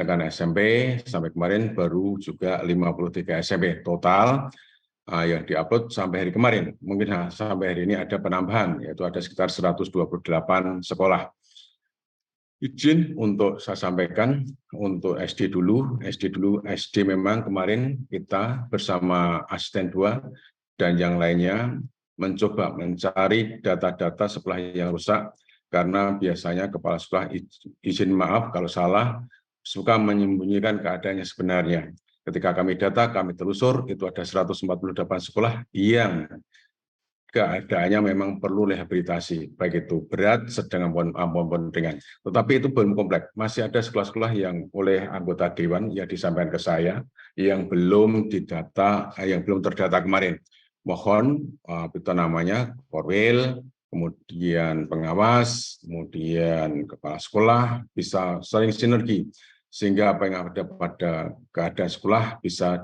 Sedangkan SMP sampai kemarin baru juga 53 SMP total yang diupload sampai hari kemarin. Mungkin sampai hari ini ada penambahan, yaitu ada sekitar 128 sekolah. Izin untuk saya sampaikan untuk SD dulu. SD memang kemarin kita bersama asisten 2 dan yang lainnya mencoba mencari data-data sekolah yang rusak, karena biasanya kepala sekolah, izin maaf kalau salah, suka menyembunyikan keadaannya sebenarnya. Ketika kami data, kami telusur, itu ada 148 sekolah yang keadaannya memang perlu rehabilitasi, baik itu berat, sedang, maupun ringan. Tetapi itu belum kompleks. Masih ada sekolah-sekolah yang oleh anggota Dewan yang disampaikan ke saya, yang belum didata, yang belum terdata kemarin. Mohon, itu namanya, Korwil, kemudian pengawas, kemudian kepala sekolah, bisa saling sinergi, sehingga apa yang ada pada keadaan sekolah bisa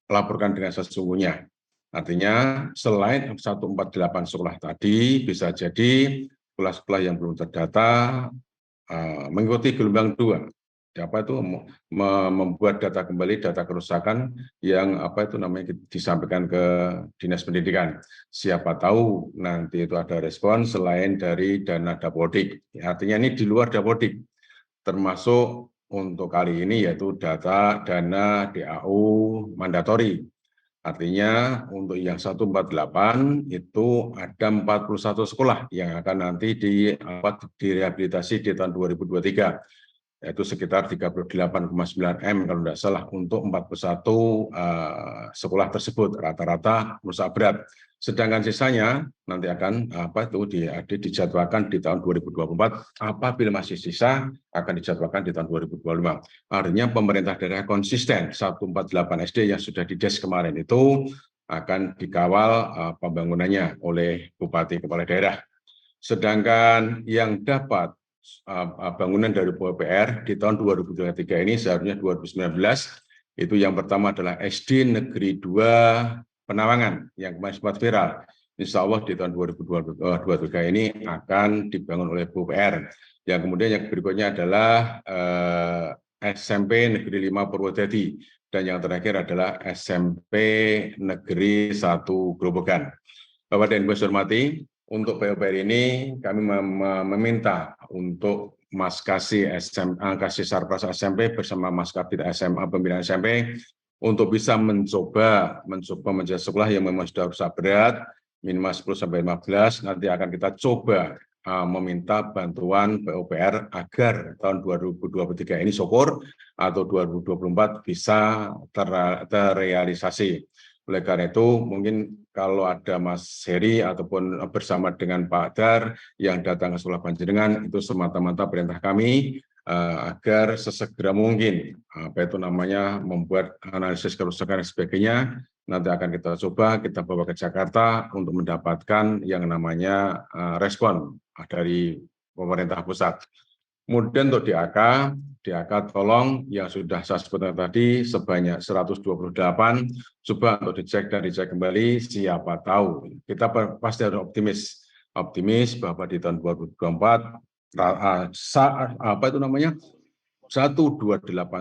laporkan dengan sesungguhnya. Artinya selain 148 sekolah tadi, bisa jadi sekolah-sekolah yang belum terdata mengikuti gelombang 2. Membuat data kembali, data kerusakan yang disampaikan ke Dinas Pendidikan. Siapa tahu nanti itu ada respon selain dari dana Dapodik. Artinya ini di luar Dapodik, termasuk untuk kali ini yaitu dana DAU mandatori. Artinya untuk yang 148 itu ada 41 sekolah yang akan nanti direhabilitasi di tahun 2023, yaitu sekitar 38,9 M kalau tidak salah untuk 41 sekolah tersebut, rata-rata rusak berat. Sedangkan sisanya nanti akan dijadwalkan di tahun 2024, apabila masih sisa akan dijadwalkan di tahun 2025. Artinya pemerintah daerah konsisten 148 SD yang sudah dides kemarin itu akan dikawal pembangunannya oleh Bupati Kepala Daerah. Sedangkan yang dapat bangunan dari PUPR di tahun 2023 ini seharusnya 2019, itu yang pertama adalah SD Negeri 2 Penawangan yang kemarin sempat viral. Insya Allah di tahun 2023 ini akan dibangun oleh PUPR. Yang kemudian yang berikutnya adalah SMP Negeri 5 Purwodadi, dan yang terakhir adalah SMP Negeri 1 Grobogan. Bapak dan Ibu hormati, untuk PUPR ini kami meminta untuk Mas Kasih Sarpras SMP bersama Mas Kabit SMA Pembinaan SMP untuk bisa mencoba menjadi sekolah yang memang sudah rusak berat, minimal 10-15, nanti akan kita coba meminta bantuan PUPR agar tahun 2023 ini syukur atau 2024 bisa terrealisasi. Oleh karena itu, mungkin kalau ada Mas Heri ataupun bersama dengan Pak Dar yang datang ke sekolah panjenengan, itu semata-mata perintah kami agar sesegera mungkin membuat analisis kerusakan dan sebagainya. Nanti akan kita coba kita bawa ke Jakarta untuk mendapatkan yang namanya respon dari pemerintah pusat. Kemudian untuk DAK tolong yang sudah saya sebutkan tadi sebanyak 128, coba untuk dicek dan dicek kembali, siapa tahu. Kita pasti harus optimis bahwa di tahun 2024 128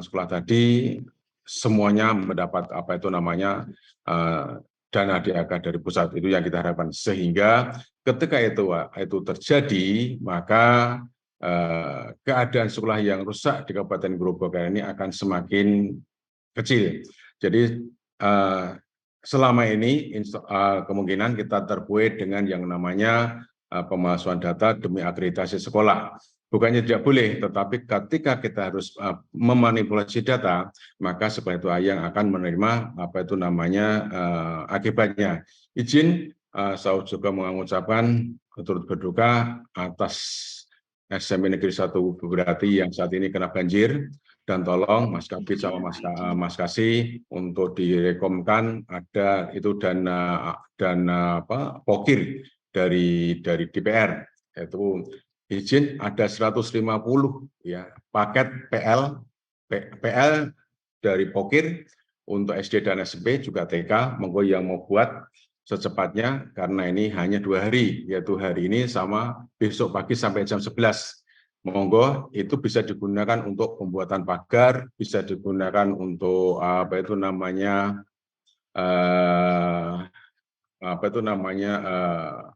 sekolah tadi semuanya mendapat dana DAK dari pusat. Itu yang kita harapkan, sehingga ketika itu terjadi, maka keadaan sekolah yang rusak di Kabupaten Grobogan ini akan semakin kecil. Jadi selama ini kemungkinan kita terbuai dengan yang namanya pemalsuan data demi akreditasi sekolah. Bukannya tidak boleh, tetapi ketika kita harus memanipulasi data, maka sekolah itu yang akan menerima akibatnya. Izin saya juga mengucapkan turut berduka atas SMP Negeri 1 Purwodadi yang saat ini kena banjir, dan tolong Mas Kabit sama Mas Kasih untuk direkomkan ada itu dana pokir dari DPR, yaitu izin ada 150 paket PL dari pokir untuk SD dan SMP, juga TK, monggo yang mau buat secepatnya, karena ini hanya 2 hari, yaitu hari ini sama besok pagi sampai jam 11. monggo itu bisa digunakan untuk pembuatan pagar, bisa digunakan untuk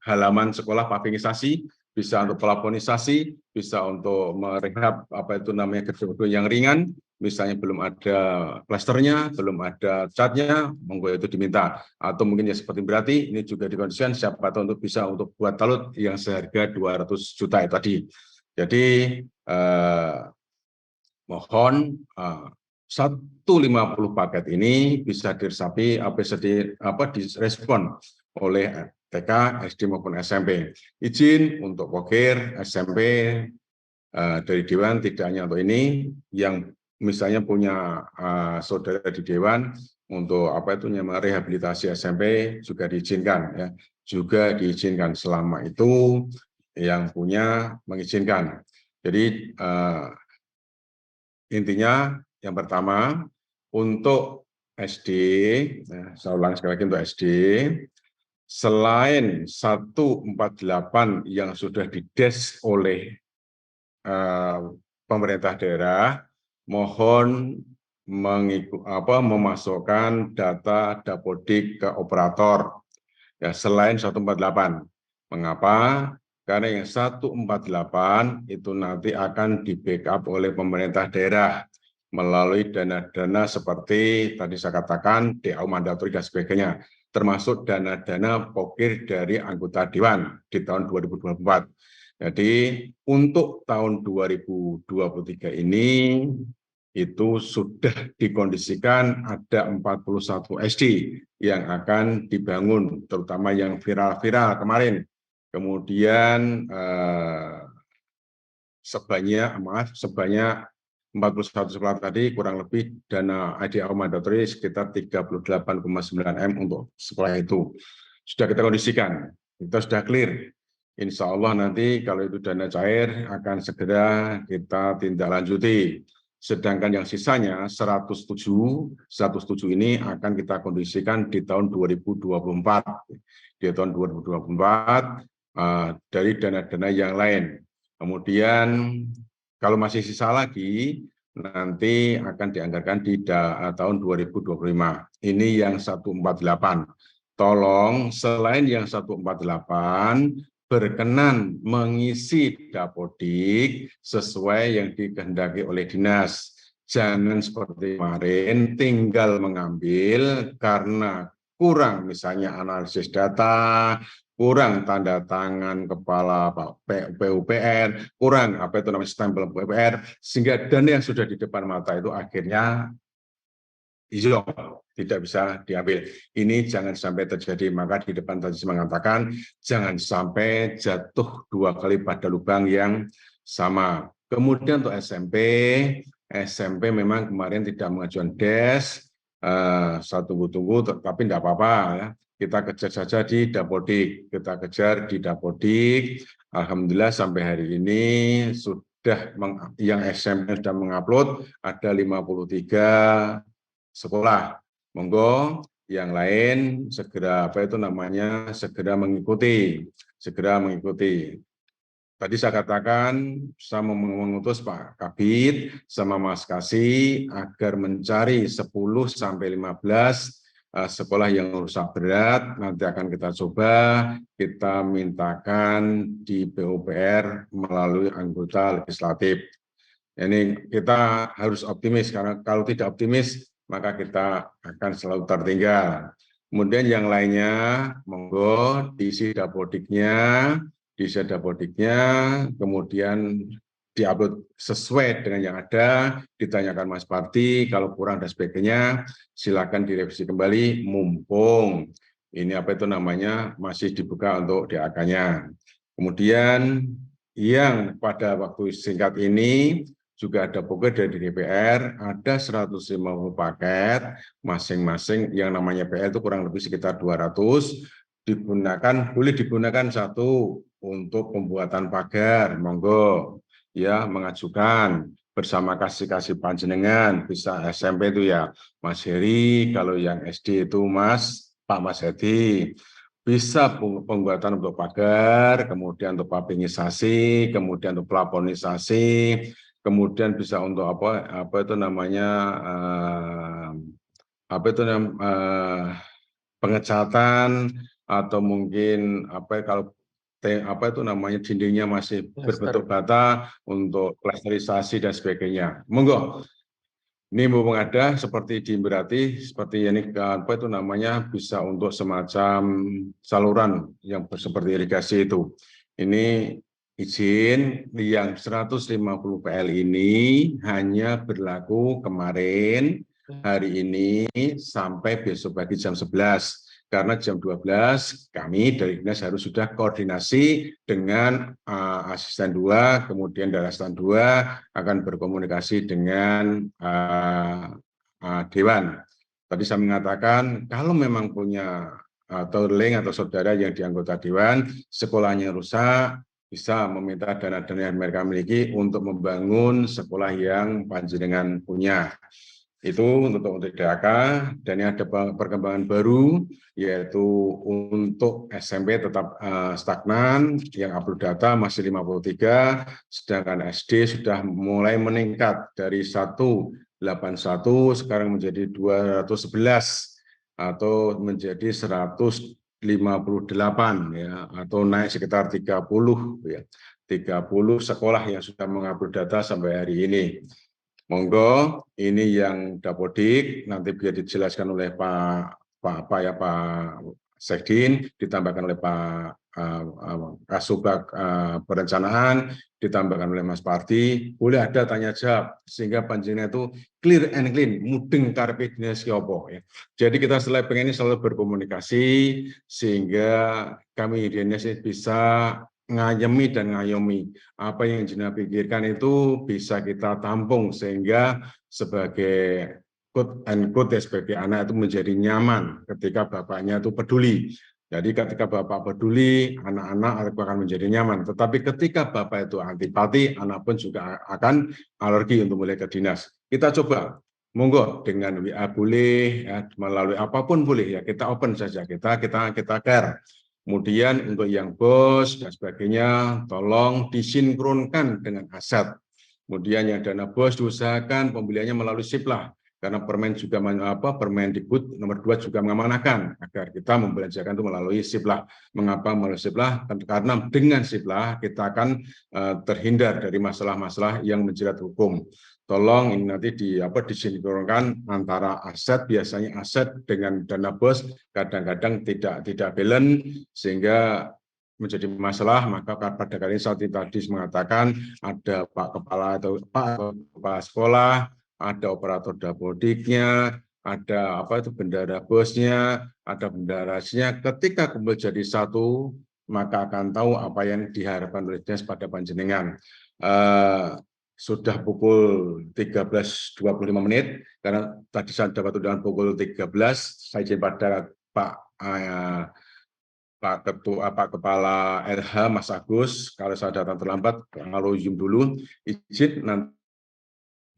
halaman sekolah pavingisasi, bisa untuk pelaponisasi, bisa untuk merehab gedung-gedung yang ringan, misalnya belum ada plasternya, belum ada catnya, monggo itu diminta. Atau mungkin ya seperti berarti ini juga dikondisikan siapa tahu untuk bisa untuk buat talut yang seharga 200 juta itu tadi. Jadi mohon 150 paket ini bisa direspon oleh TK, SD maupun SMP. Izin untuk pokir SMP dari Dewan tidak hanya untuk ini, yang misalnya punya saudara di Dewan untuk merehabilitasi SMP juga diizinkan, ya, juga diizinkan selama itu yang punya mengizinkan. Jadi intinya yang pertama untuk SD, saya ulang sekali lagi untuk SD, selain 148 yang sudah dides oleh pemerintah daerah, mohon memasukkan data Dapodik ke operator ya, selain 148. Mengapa? Karena yang 148 itu nanti akan di-backup oleh pemerintah daerah melalui dana-dana seperti tadi saya katakan DAU mandatori dan sebagainya, termasuk dana-dana pokir dari anggota Dewan di tahun 2024. Jadi untuk tahun 2023 ini itu sudah dikondisikan ada 41 SD yang akan dibangun, terutama yang viral-viral kemarin. Kemudian sebanyak 41 sekolah tadi kurang lebih dana IDAU mandatori sekitar 38,9 M untuk sekolah itu. Sudah kita kondisikan, kita sudah clear. Insya Allah nanti kalau itu dana cair akan segera kita tindak lanjuti. Sedangkan yang sisanya 107 ini akan kita kondisikan di tahun 2024. Di tahun 2024 dari dana-dana yang lain. Kemudian kalau masih sisa lagi, nanti akan dianggarkan di tahun 2025. Ini yang 148. Tolong selain yang 148, berkenan mengisi Dapodik sesuai yang dikehendaki oleh dinas. Jangan seperti kemarin tinggal mengambil karena kurang misalnya analisis data, kurang tanda tangan kepala PUPR, kurang stempel PUPR, sehingga dana yang sudah di depan mata itu akhirnya hijau, tidak bisa diambil. Ini jangan sampai terjadi. Maka di depan tadi saya mengatakan jangan sampai jatuh dua kali pada lubang yang sama. Kemudian untuk SMP memang kemarin tidak mengajukan DES, saya tunggu-tunggu, tapi tidak apa-apa ya. Kita kejar saja di Dapodik, Alhamdulillah sampai hari ini sudah yang SMP sudah mengupload ada 53 sekolah. Monggo yang lain segera segera mengikuti. Tadi saya katakan saya mengutus Pak Kabid sama Mas Kasih agar mencari 10 sampai 15 sekolah yang rusak berat. Nanti akan kita coba kita mintakan di PUPR melalui anggota legislatif. Ini kita harus optimis, karena kalau tidak optimis maka kita akan selalu tertinggal. Kemudian yang lainnya, monggo diisi Dapodiknya, kemudian diupload sesuai dengan yang ada, ditanyakan Mas Parti, kalau kurang dan sebagainya, silakan direvisi kembali, mumpung ini masih dibuka untuk DAK-nya. Kemudian yang pada waktu singkat ini juga ada pokok dari DPR, ada 150 paket, masing-masing yang namanya PL itu kurang lebih sekitar 200, boleh digunakan satu untuk pembuatan pagar, monggo ya mengajukan bersama kasih panjenengan, bisa SMP itu ya Mas Heri, kalau yang SD itu Pak Mas Hedi, bisa pembuatan untuk pagar, kemudian untuk pavingisasi, kemudian untuk plafonisasi, kemudian bisa untuk apa itu namanya apa itu pengecatan, atau mungkin kalau apa itu namanya dindingnya masih berbentuk bata untuk plasterisasi dan sebagainya. Monggo. Ini mumpung ada seperti di Berati, seperti ini apa itu namanya bisa untuk semacam saluran yang seperti irigasi itu. Ini izin yang 150 PL ini hanya berlaku kemarin, hari ini sampai besok pagi jam 11. Karena jam 12 kami dari dinas harus sudah koordinasi dengan asisten 2, kemudian dari asisten 2 akan berkomunikasi dengan Dewan. Tadi saya mengatakan kalau memang punya atau link atau saudara yang di anggota Dewan, sekolahnya rusak, bisa meminta dana-dana yang mereka miliki untuk membangun sekolah yang panjenengan punya. Itu untuk DAK, dan ini ada perkembangan baru, yaitu untuk SMP tetap stagnan, yang upload data masih 53, sedangkan SD sudah mulai meningkat dari 181 sekarang menjadi 211 atau menjadi 158 ya, atau naik sekitar 30 ya. 30 sekolah yang sudah mengupload data sampai hari ini. Monggo, ini yang Dapodik, nanti biar dijelaskan oleh Pak Sekdin, ditambahkan oleh Pak Kasubag Perencanaan, ditambahkan oleh Mas Parti. Boleh ada tanya jawab sehingga panjenengan itu clear and clean, mudeng karepe dinas opo ya. Jadi kita pengen ini selalu berkomunikasi sehingga kami di dinas bisa ngayemi dan ngayomi. Apa yang jenengan pikirkan itu bisa kita tampung sehingga sebagai quote and quote sebagai anak itu menjadi nyaman ketika bapaknya itu peduli. Jadi ketika bapak peduli, anak-anak akan menjadi nyaman. Tetapi ketika bapak itu antipati, anak pun juga akan alergi untuk mulai ke dinas. Kita coba, monggo dengan WA boleh, ya, melalui apapun boleh ya. Kita open saja, kita care. Kemudian untuk yang bos dan sebagainya, tolong disinkronkan dengan aset. Kemudian yang dana bos diusahakan pembeliannya melalui SIPLAH, karena Permendikbud nomor 2 juga mengamanahkan agar kita membelanjakan itu melalui SIPLAH. Mengapa melalui SIPLAH? Karena dengan SIPLAH kita akan terhindar dari masalah-masalah yang menjerat hukum. Tolong ini nanti disinkronkan antara aset, biasanya aset dengan dana bos kadang-kadang tidak balance sehingga menjadi masalah. Maka pada kali ini saya tadi mengatakan ada Pak Kepala atau Pak Kepala Sekolah, ada operator Dapodiknya, ada bendara bosnya, ada bendaranya. Ketika kumpul jadi satu, maka akan tahu apa yang diharapkan oleh dinas pada panjenengan. Sudah pukul 13.25 karena tadi saya dapat undangan pukul 13. Saya izin pada Pak Ketua, Pak Kepala RH Mas Agus, kalau saya datang terlambat, kalau izin dulu, izin nanti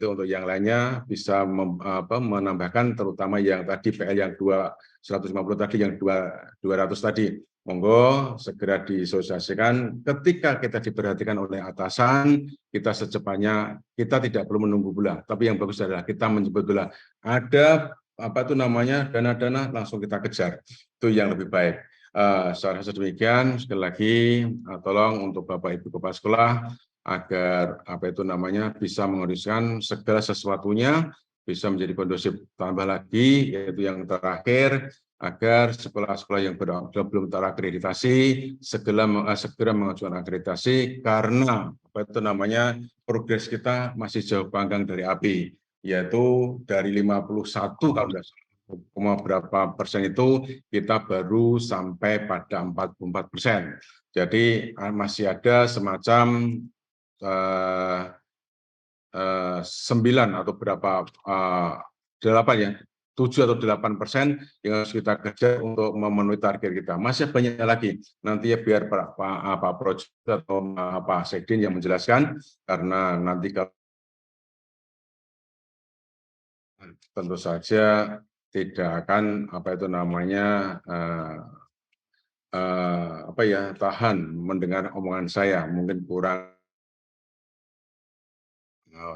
untuk yang lainnya bisa menambahkan, terutama yang tadi PL yang 150 tadi, yang 200 tadi. Monggo segera disosialisasikan. Ketika kita diperhatikan oleh atasan, kita secepatnya, kita tidak perlu menunggu pula. Tapi yang bagus adalah kita menyebut pula ada dana-dana, langsung kita kejar. Itu yang lebih baik. Saya rasa demikian. Sekali lagi, tolong untuk Bapak Ibu Kepala Sekolah agar bisa menguruskan segala sesuatunya, bisa menjadi kondusif. Tambah lagi, yaitu yang terakhir, agar sekolah-sekolah yang belum terakreditasi segera mengajukan akreditasi, karena progres kita masih jauh panggang dari api, yaitu dari 51 kalau tidak salah, berapa persen itu kita baru sampai pada 44%. Jadi masih ada semacam 9 atau berapa 8 ya, 7 atau 8% yang harus kita kejar untuk memenuhi target kita. Masih banyak lagi. Nanti ya biar Pak Project atau Pak Sekdin yang menjelaskan, karena nanti tentu saja tidak akan apa ya, tahan mendengar omongan saya, mungkin kurang.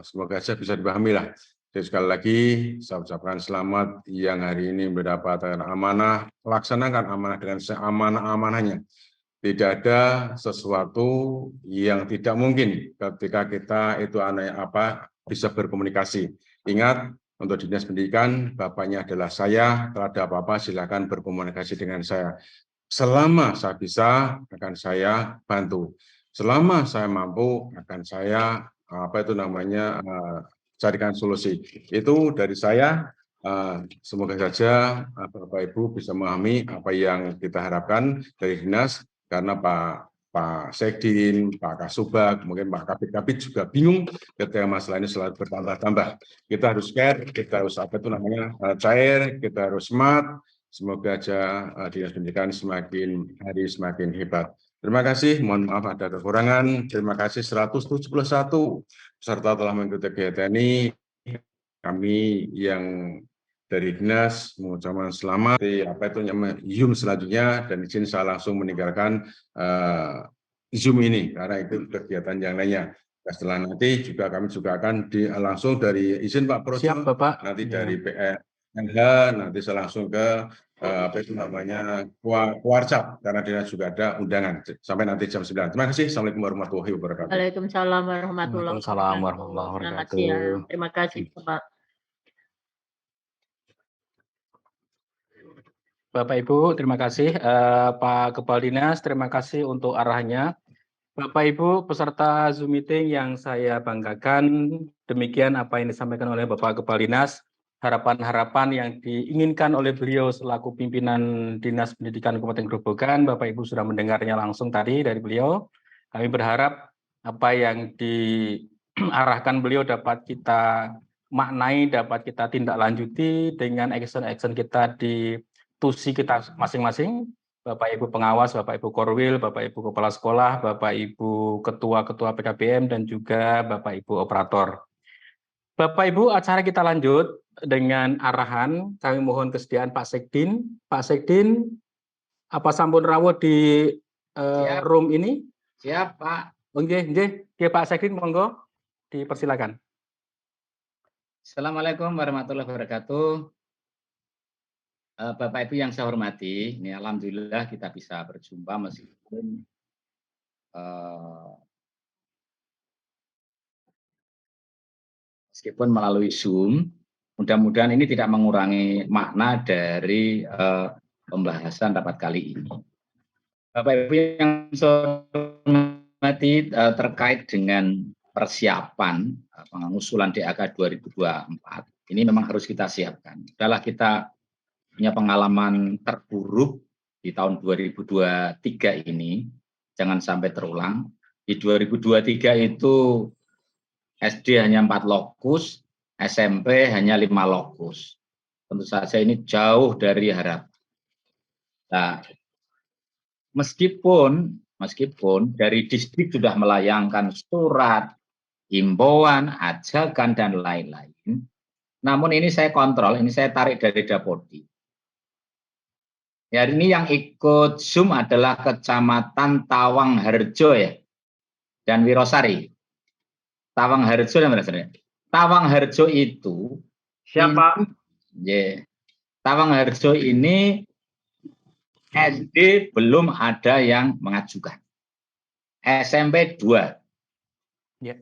Semoga saja bisa dipahami lah. Jadi sekali lagi saya ucapkan selamat yang hari ini mendapatkan amanah, laksanakan amanah dengan seamanah-amanahnya. Tidak ada sesuatu yang tidak mungkin ketika kita itu bisa berkomunikasi. Ingat, untuk dinas pendidikan, bapaknya adalah saya. Kalau ada apa-apa, silakan berkomunikasi dengan saya. Selama saya bisa, akan saya bantu. Selama saya mampu, akan saya carikan solusi. Itu dari saya. Semoga saja Bapak Ibu bisa memahami apa yang kita harapkan dari dinas, karena Pak Sekdin, Pak Kasubag, mungkin Pak Kabit juga bingung ketika masalah ini selalu bertambah-tambah. Kita harus care, kita harus cair, kita harus smart. Semoga aja dinas pendidikan semakin hari semakin hebat. Terima kasih, mohon maaf ada kekurangan. Terima kasih 171 peserta telah mengikuti kegiatan ini. Kami yang dari dinas mengucapkan selamat. Zoom selanjutnya, dan izin saya langsung meninggalkan Zoom ini karena itu kegiatan yang lainnya. Setelah nanti juga kami juga akan langsung dari izin Pak Projo. Siap, Bapak. Nanti dari PNH nanti saya langsung ke WhatsApp, karena dinas juga ada undangan sampai nanti jam 9. Terima kasih. Assalamualaikum warahmatullahi wabarakatuh. Waalaikumsalam warahmatullahi wabarakatuh. Selamat siang. Terima kasih, Bapak. Bapak Ibu, terima kasih. Pak Kepala Dinas, terima kasih untuk arahannya. Bapak Ibu peserta Zoom meeting yang saya banggakan, demikian apa yang disampaikan oleh Bapak Kepala Dinas, harapan-harapan yang diinginkan oleh beliau selaku pimpinan Dinas Pendidikan Kabupaten Grobogan. Bapak Ibu sudah mendengarnya langsung tadi dari beliau. Kami berharap apa yang diarahkan beliau dapat kita maknai, dapat kita tindak lanjuti dengan action-action kita di tusi kita masing-masing. Bapak Ibu pengawas, Bapak Ibu Korwil, Bapak Ibu Kepala Sekolah, Bapak Ibu Ketua-Ketua PKBM, dan juga Bapak Ibu Operator. Bapak Ibu, acara kita lanjut dengan arahan. Kami mohon kesediaan Pak Sekdin. Pak Sekdin, apa sampun rawuh di room ini? Siap, Pak. Oke, Pak Sekdin, monggo dipersilakan. Assalamualaikum warahmatullahi wabarakatuh. Bapak Ibu yang saya hormati, ini alhamdulillah kita bisa berjumpa meskipun melalui Zoom. Mudah-mudahan ini tidak mengurangi makna dari pembahasan rapat kali ini. Bapak Ibu yang saya hormati, terkait dengan persiapan pengusulan DAK 2024, ini memang harus kita siapkan. Adalah kita punya pengalaman terburuk di tahun 2023 ini, jangan sampai terulang. Di 2023 itu SD hanya 4 lokus, SMP hanya 5 lokus. Tentu saja ini jauh dari harapan. Nah, meskipun dari distrik sudah melayangkan surat, himbauan, ajakan, dan lain-lain, namun ini saya kontrol, ini saya tarik dari Dapodi. Hari ini yang ikut Zoom adalah Kecamatan Tawangharjo ya, dan Wirosari. Tawangharjo dan Wirosari. Tawangharjo itu Siapa? Tawangharjo ini SD belum ada yang mengajukan. SMP 2. Ya.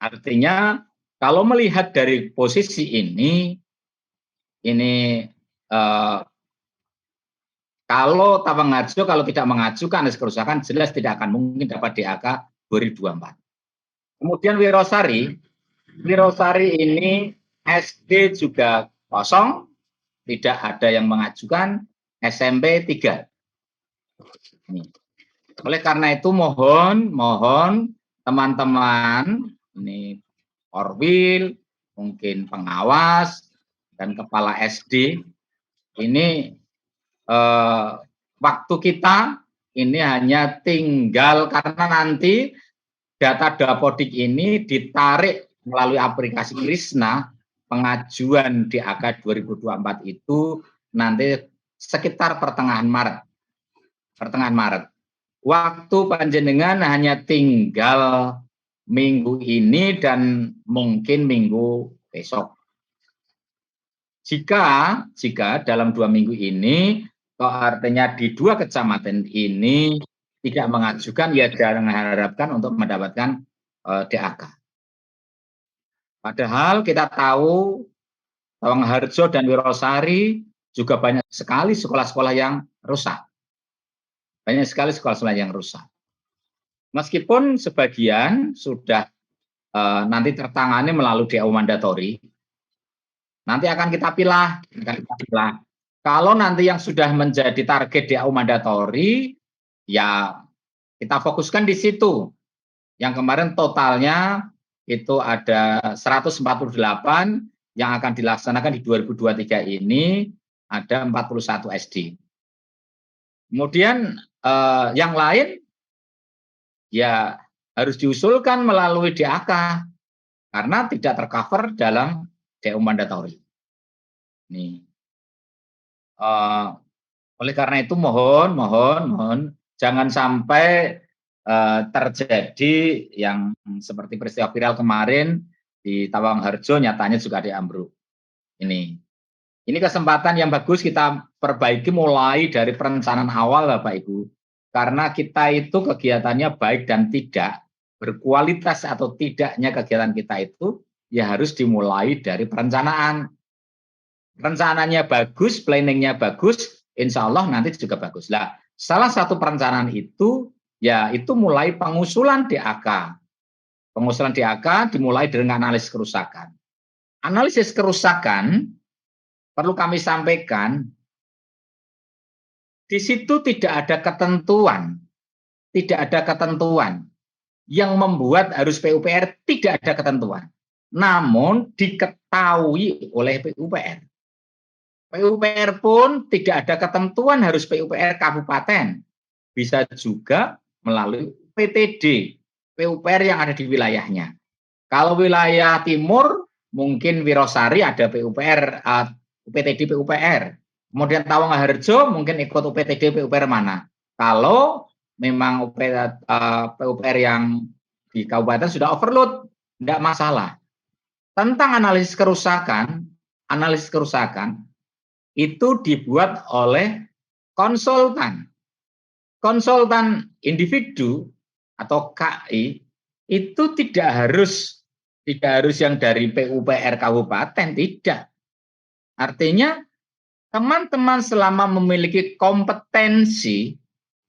Artinya kalau melihat dari posisi ini kalau Tawangharjo kalau tidak mengajukan hasil kerusakan jelas tidak akan mungkin dapat DAK 2024. Kemudian Wirosari ini SD juga kosong, tidak ada yang mengajukan, SMP 3. Oleh karena itu mohon teman-teman ini Korwil, mungkin pengawas dan kepala SD ini waktu kita ini hanya tinggal, karena nanti data Dapodik ini ditarik melalui aplikasi Krisna, pengajuan DAK 2024 itu nanti sekitar pertengahan Maret. pertengahan Maret. Waktu panjenengan hanya tinggal minggu ini dan mungkin minggu besok. Jika dalam 2 minggu ini, artinya di 2 kecamatan ini tidak mengajukan, ya jangan mengharapkan untuk mendapatkan DAK. Padahal kita tahu Tawangharjo dan Wirosari juga banyak sekali sekolah-sekolah yang rusak. Banyak sekali sekolah-sekolah yang rusak. Meskipun sebagian sudah nanti tertangani melalui DAU mandatori, nanti akan kita pilah. Kalau nanti yang sudah menjadi target DAU mandatori, ya kita fokuskan di situ. Yang kemarin totalnya itu ada 148, yang akan dilaksanakan di 2023 ini ada 41 SD. Kemudian yang lain ya harus diusulkan melalui DAK karena tidak tercover dalam DAU mandatori. Nih. Oleh karena itu mohon jangan sampai terjadi yang seperti peristiwa viral kemarin di Tawangharjo, nyatanya juga diambruk. Ini kesempatan yang bagus kita perbaiki mulai dari perencanaan awal, Bapak Ibu. Karena kita itu kegiatannya baik dan tidak, berkualitas atau tidaknya kegiatan kita itu ya harus dimulai dari perencanaan. Rencananya bagus, planningnya bagus, insya Allah nanti juga bagus. Nah, salah satu perencanaan itu ya itu mulai pengusulan DAK. Pengusulan DAK dimulai dengan analisis kerusakan. Analisis kerusakan perlu kami sampaikan, di situ tidak ada ketentuan yang membuat harus PUPR, tidak ada ketentuan. Namun diketahui oleh PUPR. PUPR pun tidak ada ketentuan harus PUPR kabupaten. Bisa juga melalui PTD, PUPR yang ada di wilayahnya. Kalau wilayah timur, mungkin Wirosari ada PUPR, PTD PUPR. Kemudian Tawangharjo mungkin ikut UPTD PUPR mana. Kalau memang PUPR yang di kabupaten sudah overload, tidak masalah. Tentang analisis kerusakan itu dibuat oleh konsultan individu atau KI, itu tidak harus yang dari PUPR kabupaten, tidak. Artinya teman-teman selama memiliki kompetensi,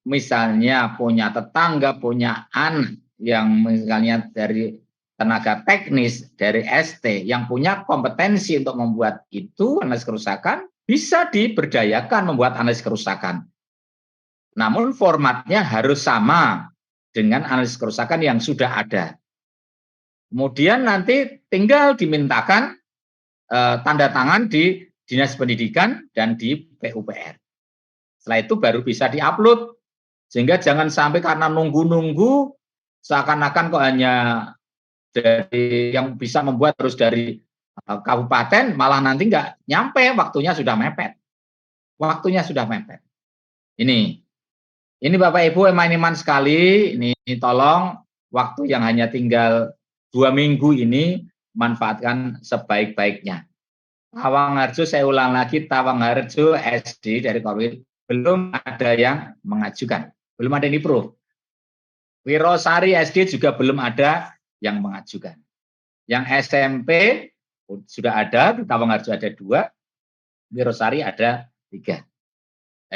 misalnya punya tetangga, punya anak yang misalnya dari tenaga teknis, dari ST yang punya kompetensi untuk membuat itu analisis kerusakan, bisa diberdayakan membuat analisis kerusakan. Namun formatnya harus sama dengan analisis kerusakan yang sudah ada. Kemudian nanti tinggal dimintakan tanda tangan di Dinas Pendidikan dan di PUPR. Setelah itu baru bisa diupload. Sehingga jangan sampai karena nunggu-nunggu seakan-akan kok hanya dari yang bisa membuat terus dari kabupaten, malah nanti nggak nyampe, waktunya sudah mepet. Ini Bapak Ibu eman-eman sekali, ini tolong waktu yang hanya tinggal 2 minggu ini manfaatkan sebaik-baiknya. Tawangharjo, saya ulang lagi, Tawangharjo SD dari Korwil belum ada yang mengajukan, belum ada yang di-approve. Wirosari SD juga belum ada yang mengajukan. Yang SMP sudah ada, di Tawangharjo ada 2, Wirosari ada 3.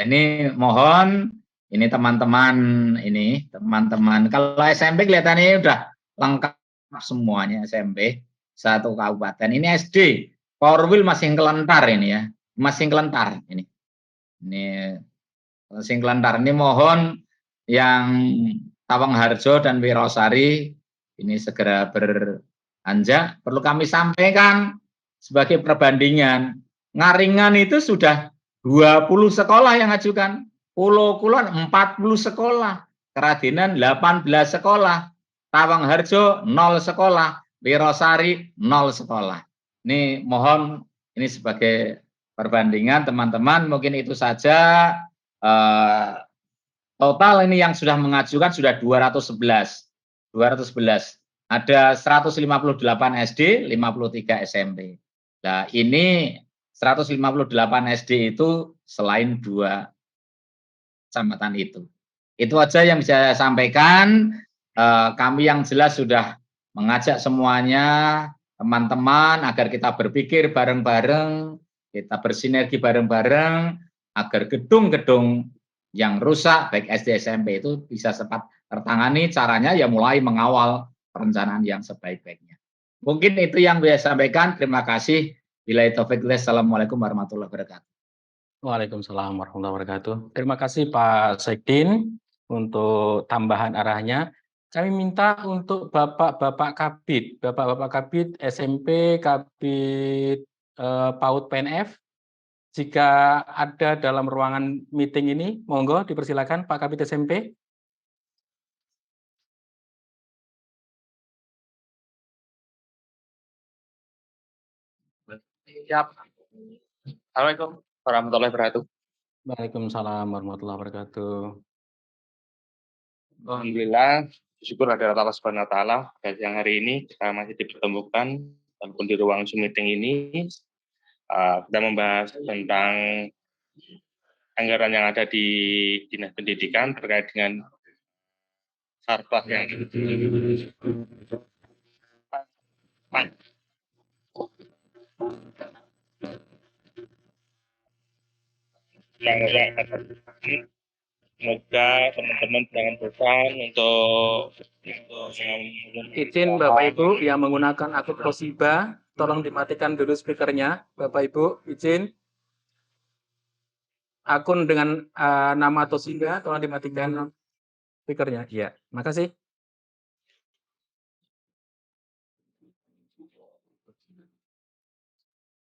Ini mohon, ini teman-teman, kalau SMP kelihatannya udah lengkap semuanya SMP, 1 kabupaten. Ini SD, Korwil masih kelentar ini ya, masih kelentar ini. Ini masih kelentar. Ini mohon yang Tawangharjo dan Wirosari ini segera beranjak. Perlu kami sampaikan sebagai perbandingan. Ngaringan itu sudah 20 sekolah yang ajukan. Pulau Kulon 40 sekolah. Keradenan 18 sekolah. Tawangharjo 0 sekolah. Wirosari 0 sekolah. Ini mohon ini sebagai perbandingan teman-teman. Mungkin itu saja Total ini yang sudah mengajukan sudah 211. Ada 158 SD, 53 SMP. Nah, ini 158 SD itu selain 2 kecamatan itu. Itu aja yang bisa saya sampaikan. Kami yang jelas sudah mengajak semuanya, teman-teman, agar kita berpikir bareng-bareng, kita bersinergi bareng-bareng, agar gedung-gedung yang rusak, baik SD, SMP itu bisa cepat tertangani. Caranya ya mulai mengawal perencanaan yang sebaik-baiknya. Mungkin itu yang bisa saya sampaikan. Terima kasih. Billahi taufiq wal hidayah. Assalamualaikum warahmatullahi wabarakatuh. Waalaikumsalam warahmatullahi wabarakatuh. Terima kasih Pak Sekdin untuk tambahan arahnya. Kami minta untuk Bapak-Bapak Kabid SMP, Kabid PAUD PNF, jika ada dalam ruangan meeting ini, monggo dipersilakan Pak Kabid SMP. Siap. Assalamualaikum warahmatullahi wabarakatuh. Waalaikumsalam warahmatullahi wabarakatuh. Alhamdulillah, syukur ada Allah Subhanahu wa taala pada siang hari ini kita masih dipertemukan walaupun di ruang Zoom meeting ini kita membahas tentang anggaran yang ada di Dinas Pendidikan terkait dengan sarpras yang semoga teman-teman jangan bosan untuk Izin Bapak Ibu yang menggunakan akun Toshiba, tolong dimatikan dulu speakernya. Bapak Ibu, izin. Akun dengan nama Toshiba, tolong dimatikan speakernya. Iya, makasih.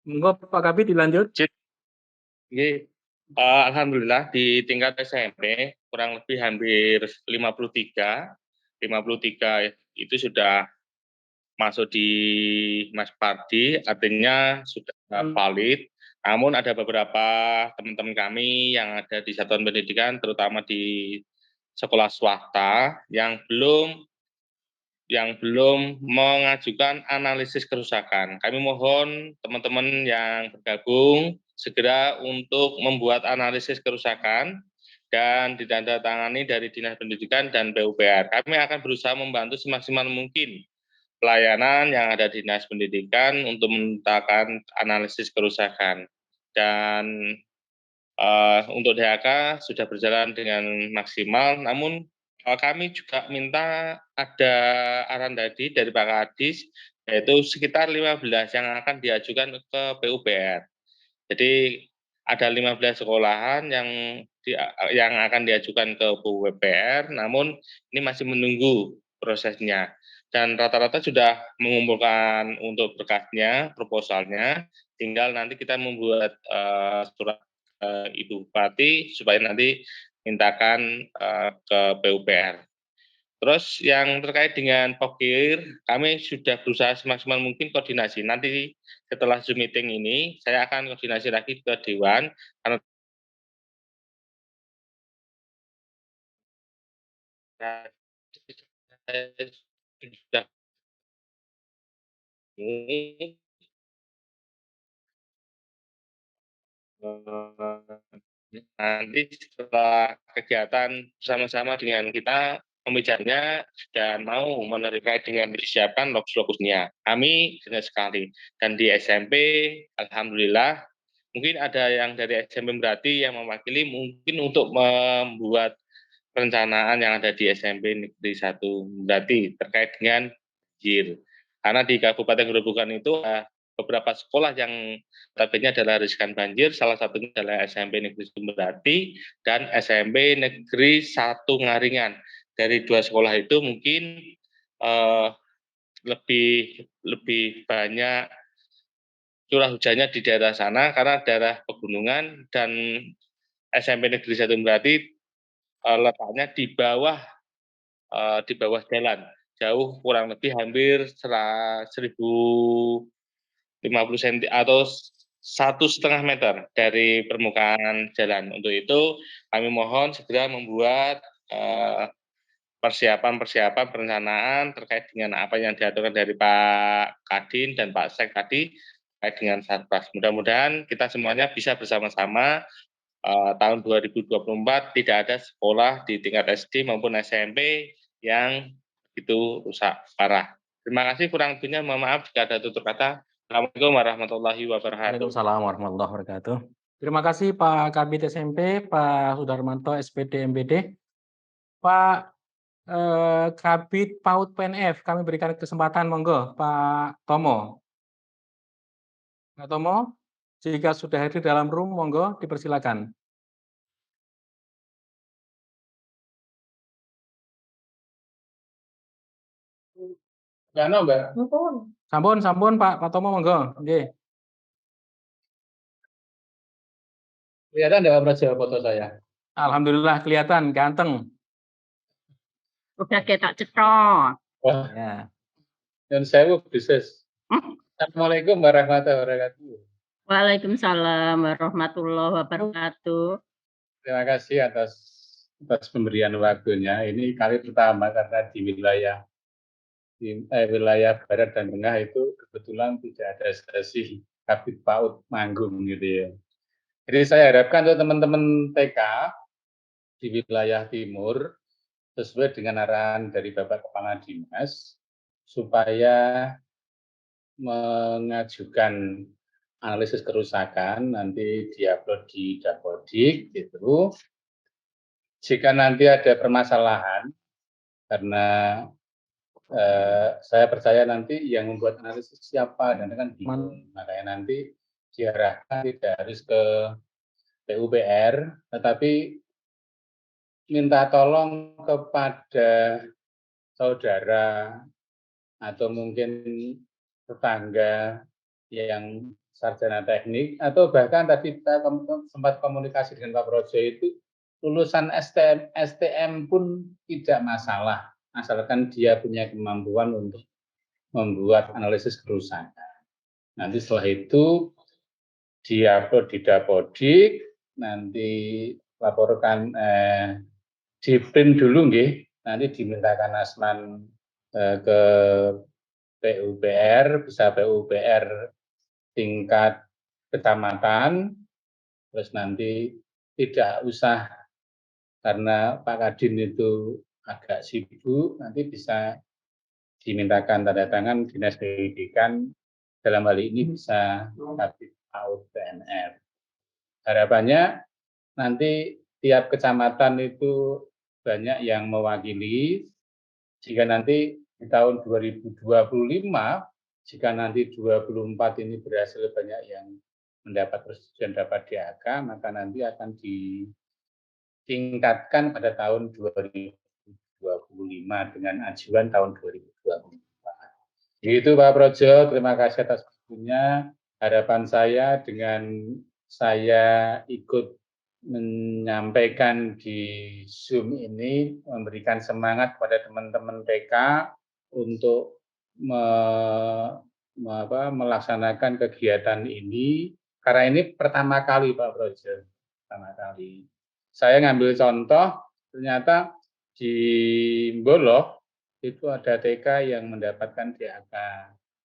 Monggo Pak Kabid dilanjut. Alhamdulillah di tingkat SMP kurang lebih hampir 53 itu sudah masuk di Mas Pardi, artinya sudah valid. Namun ada beberapa teman-teman kami yang ada di satuan pendidikan, terutama di sekolah swasta yang belum mengajukan analisis kerusakan. Kami mohon teman-teman yang bergabung segera untuk membuat analisis kerusakan dan ditandatangani dari Dinas Pendidikan dan PUPR. Kami akan berusaha membantu semaksimal mungkin pelayanan yang ada di Dinas Pendidikan untuk menentukan analisis kerusakan. Dan untuk DHK sudah berjalan dengan maksimal, namun kami juga minta ada arahan tadi dari Pak Kadis, yaitu sekitar 15 yang akan diajukan ke PUPR. Jadi ada 15 sekolahan yang akan diajukan ke PUPR, namun ini masih menunggu prosesnya. Dan rata-rata sudah mengumpulkan untuk berkasnya, proposalnya, tinggal nanti kita membuat surat Ibu Bupati supaya nanti mintakan ke PUPR. Terus yang terkait dengan POKIR, kami sudah berusaha semaksimal mungkin koordinasi. Nanti setelah Zoom meeting ini, saya akan koordinasi lagi ke Dewan, karena sudah ini nanti setelah kegiatan bersama-sama dengan kita pembicaranya dan mau menerima dengan disiapkan lokus-lokusnya. Kami senang sekali. Dan di SMP, alhamdulillah, mungkin ada yang dari SMP berarti yang mewakili mungkin untuk membuat perencanaan yang ada di SMP Negeri 1 berarti terkait dengan banjir. Karena di Kabupaten Gerobokan itu beberapa sekolah yang targetnya adalah riskan banjir, salah satunya adalah SMP Negeri Sumberarti dan SMP Negeri 1 Ngaringan. Dari dua sekolah itu mungkin lebih banyak curah hujannya di daerah sana karena daerah pegunungan, dan SMP Negeri 1 berarti letaknya di bawah jalan, jauh kurang lebih hampir 1050 cm atau 1,5 meter dari permukaan jalan. Untuk itu kami mohon segera membuat persiapan perencanaan terkait dengan apa yang diaturkan dari Pak Kadin dan Pak Sek tadi terkait dengan Satgas. Mudah-mudahan kita semuanya bisa bersama-sama tahun 2024 tidak ada sekolah di tingkat SD maupun SMP yang itu rusak parah. Terima kasih, kurang lebihnya mohon maaf jika ada tutur kata. Assalamualaikum warahmatullahi wabarakatuh. Waalaikumsalam warahmatullahi wabarakatuh. Terima kasih Pak Kabid SMP, Pak Sudarmanto SPD MBD. Pak Kabid PAUD PNF, kami berikan kesempatan, monggo Pak Tomo. Pak Tomo, jika sudah hadir dalam room, monggo dipersilakan. Mbak. Sampun Pak Tomo, monggo. Nggih. Kelihatan enggak Pak Praja foto saya? Alhamdulillah kelihatan ganteng. Udah ketak cetok. Wah, Ya. dan saya bisnis. Assalamualaikum warahmatullahi wabarakatuh. Waalaikumsalam warahmatullahi wabarakatuh. Terima kasih atas pemberian waktunya. Ini kali pertama karena di wilayah barat dan tengah itu kebetulan tidak ada sesi Kabid PAUD manggung gitu ya. Jadi saya harapkan untuk teman-teman TK di wilayah timur sesuai dengan arahan dari Bapak Kepala Dinas supaya mengajukan analisis kerusakan nanti diupload di Dapodik gitu. Jika nanti ada permasalahan karena saya percaya nanti yang membuat analisis siapa dan kan bingung, makanya nanti diarahkan tidak harus ke PUPR, tetapi minta tolong kepada saudara atau mungkin tetangga yang sarjana teknik, atau bahkan tadi kita sempat komunikasi dengan Pak Projo itu lulusan STM pun tidak masalah, asalkan dia punya kemampuan untuk membuat analisis kerusakan. Nanti setelah itu diupload di Dapodik, nanti laporkan di print dulu nggih, nanti dimintakan asman ke PUPR, bisa PUPR tingkat kecamatan, terus nanti tidak usah karena Pak Kadin itu agak sibuk, nanti bisa dimintakan tanda tangan Dinas Pendidikan, dalam hal ini bisa Kabid PAUD PNF. Harapannya nanti tiap kecamatan itu banyak yang mewakili, jika nanti di tahun 2025, jika nanti 24 ini berhasil banyak yang mendapat persetujuan dapat DAK, maka nanti akan ditingkatkan pada tahun 2025 dengan ajuan tahun 2024. Itu Pak Projo, terima kasih atas waktunya. Harapan saya dengan saya ikut menyampaikan di Zoom ini memberikan semangat kepada teman-teman TK untuk melaksanakan kegiatan ini, karena ini pertama kali Pak Projo, pertama kali. Saya ngambil contoh, ternyata di Mboloh itu ada TK yang mendapatkan DAK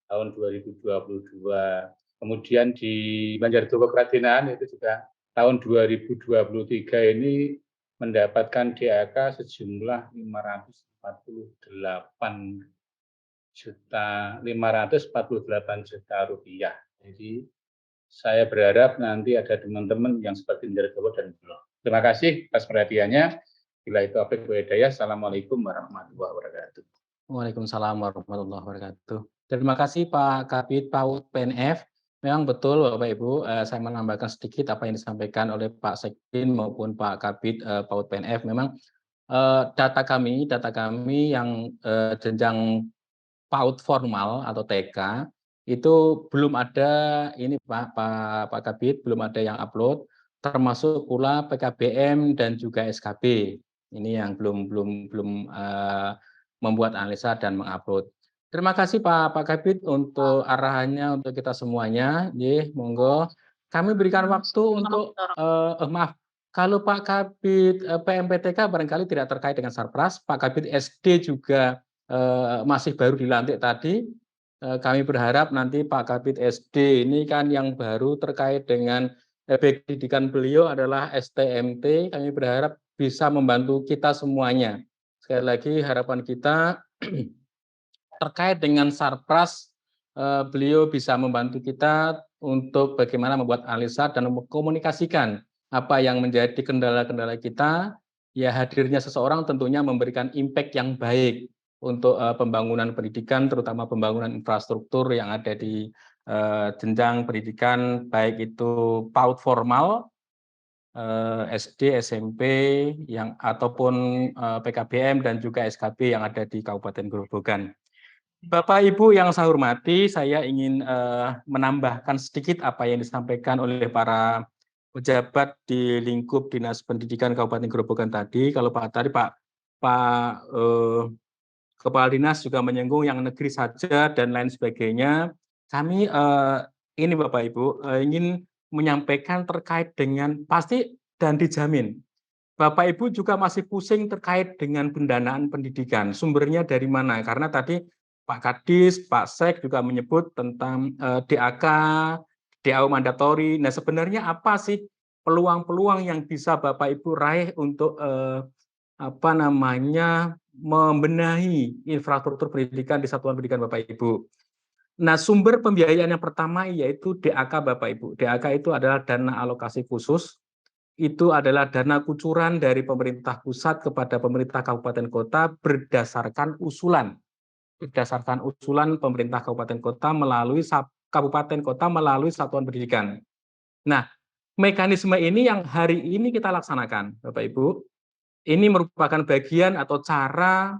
tahun 2022. Kemudian di Banjardowo Kradenan itu juga tahun 2023 ini mendapatkan DAK sejumlah 548 juta rupiah. Jadi saya berharap nanti ada teman-teman yang seperti Banjardowo dan Mboloh. Terima kasih atas perhatiannya. Bila itu Apik Hidayah. Assalamualaikum warahmatullahi wabarakatuh. Waalaikumsalam warahmatullahi wabarakatuh. Terima kasih Pak Kabid PAUD PNF. Memang betul Bapak Ibu, saya menambahkan sedikit apa yang disampaikan oleh Pak Sekdin maupun Pak Kabid PAUD PNF. Memang data kami yang jenjang PAUD formal atau TK itu belum ada ini Pak Kabid, belum ada yang upload, termasuk pula PKBM dan juga SKB. Ini yang belum membuat analisa dan mengupload. Terima kasih Pak Kabid untuk arahannya untuk kita semuanya. Monggo kami berikan waktu untuk maaf, kalau Pak Kabid PMPTK barangkali tidak terkait dengan Sarpras, Pak Kabid SD juga masih baru dilantik tadi. Kami berharap nanti Pak Kabid SD ini kan yang baru terkait dengan pendidikan beliau adalah STMT. Kami berharap bisa membantu kita semuanya. Sekali lagi harapan kita terkait dengan Sarpras, beliau bisa membantu kita untuk bagaimana membuat analisa dan mengkomunikasikan apa yang menjadi kendala-kendala kita. Ya, hadirnya seseorang tentunya memberikan impact yang baik untuk pembangunan pendidikan, terutama pembangunan infrastruktur yang ada di jenjang pendidikan, baik itu PAUD formal, SD, SMP, yang ataupun PKBM dan juga SKB yang ada di Kabupaten Grobogan. Bapak Ibu yang saya hormati, saya ingin menambahkan sedikit apa yang disampaikan oleh para pejabat di lingkup Dinas Pendidikan Kabupaten Grobogan tadi. Kalau Pak Kepala Dinas juga menyinggung yang negeri saja dan lain sebagainya. Kami ini Bapak Ibu ingin menyampaikan terkait dengan pasti dan dijamin. Bapak Ibu juga masih pusing terkait dengan pendanaan pendidikan. Sumbernya dari mana? Karena tadi Pak Kadis, Pak Sek juga menyebut tentang DAK, DAU mandatori. Nah, sebenarnya apa sih peluang-peluang yang bisa Bapak Ibu raih untuk membenahi infrastruktur pendidikan di satuan pendidikan Bapak Ibu. Nah, sumber pembiayaan yang pertama yaitu DAK Bapak Ibu. DAK itu adalah dana alokasi khusus. Itu adalah dana kucuran dari pemerintah pusat kepada pemerintah kabupaten kota berdasarkan usulan pemerintah kabupaten kota melalui kabupaten kota melalui satuan pendidikan. Nah, mekanisme ini yang hari ini kita laksanakan, Bapak Ibu. Ini merupakan bagian atau cara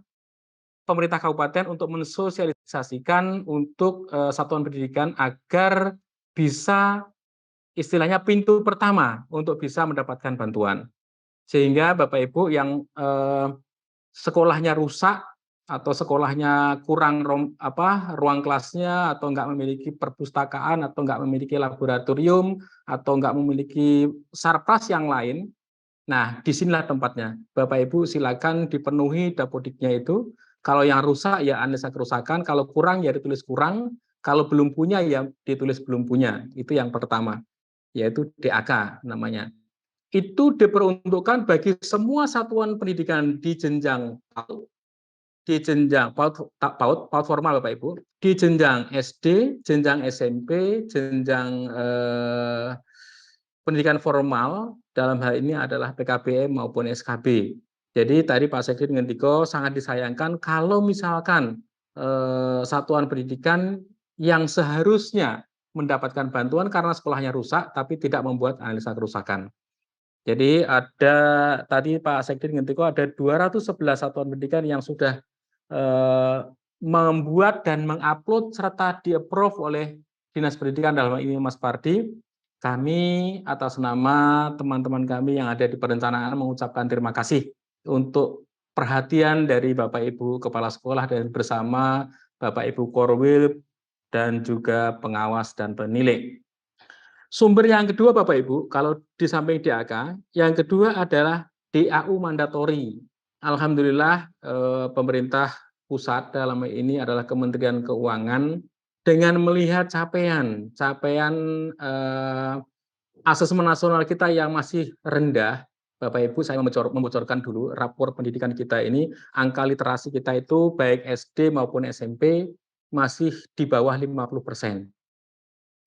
pemerintah kabupaten untuk mensosialisasikan untuk satuan pendidikan agar bisa istilahnya pintu pertama untuk bisa mendapatkan bantuan. Sehingga Bapak Ibu yang sekolahnya rusak atau sekolahnya kurang ruang kelasnya atau nggak memiliki perpustakaan atau nggak memiliki laboratorium atau nggak memiliki sarpras yang lain. Nah, disinilah tempatnya. Bapak Ibu silakan dipenuhi dapodiknya itu. Kalau yang rusak ya analisa kerusakan, kalau kurang ya ditulis kurang, kalau belum punya ya ditulis belum punya. Itu yang pertama, yaitu DAK namanya. Itu diperuntukkan bagi semua satuan pendidikan di jenjang PAUD formal Bapak Ibu, di jenjang SD, jenjang SMP, jenjang pendidikan formal, dalam hal ini adalah PKBM maupun SKB. Jadi tadi Pak Sekjen ngendiko sangat disayangkan kalau misalkan satuan pendidikan yang seharusnya mendapatkan bantuan karena sekolahnya rusak tapi tidak membuat analisa kerusakan. Jadi ada tadi Pak Sekjen ngendiko ada 211 satuan pendidikan yang sudah membuat dan mengupload serta di-approve oleh Dinas Pendidikan dalam ini Mas Pardi. Kami atas nama teman-teman kami yang ada di perencanaan mengucapkan terima kasih untuk perhatian dari Bapak Ibu Kepala Sekolah dan bersama Bapak Ibu Korwil dan juga pengawas dan penilai. Sumber yang kedua Bapak Ibu, kalau di samping DAK, yang kedua adalah DAU mandatori. Alhamdulillah pemerintah pusat dalam ini adalah Kementerian Keuangan dengan melihat capaian asesmen nasional kita yang masih rendah. Bapak Ibu, saya membocorkan dulu rapor pendidikan kita ini, angka literasi kita itu baik SD maupun SMP masih di bawah 50%.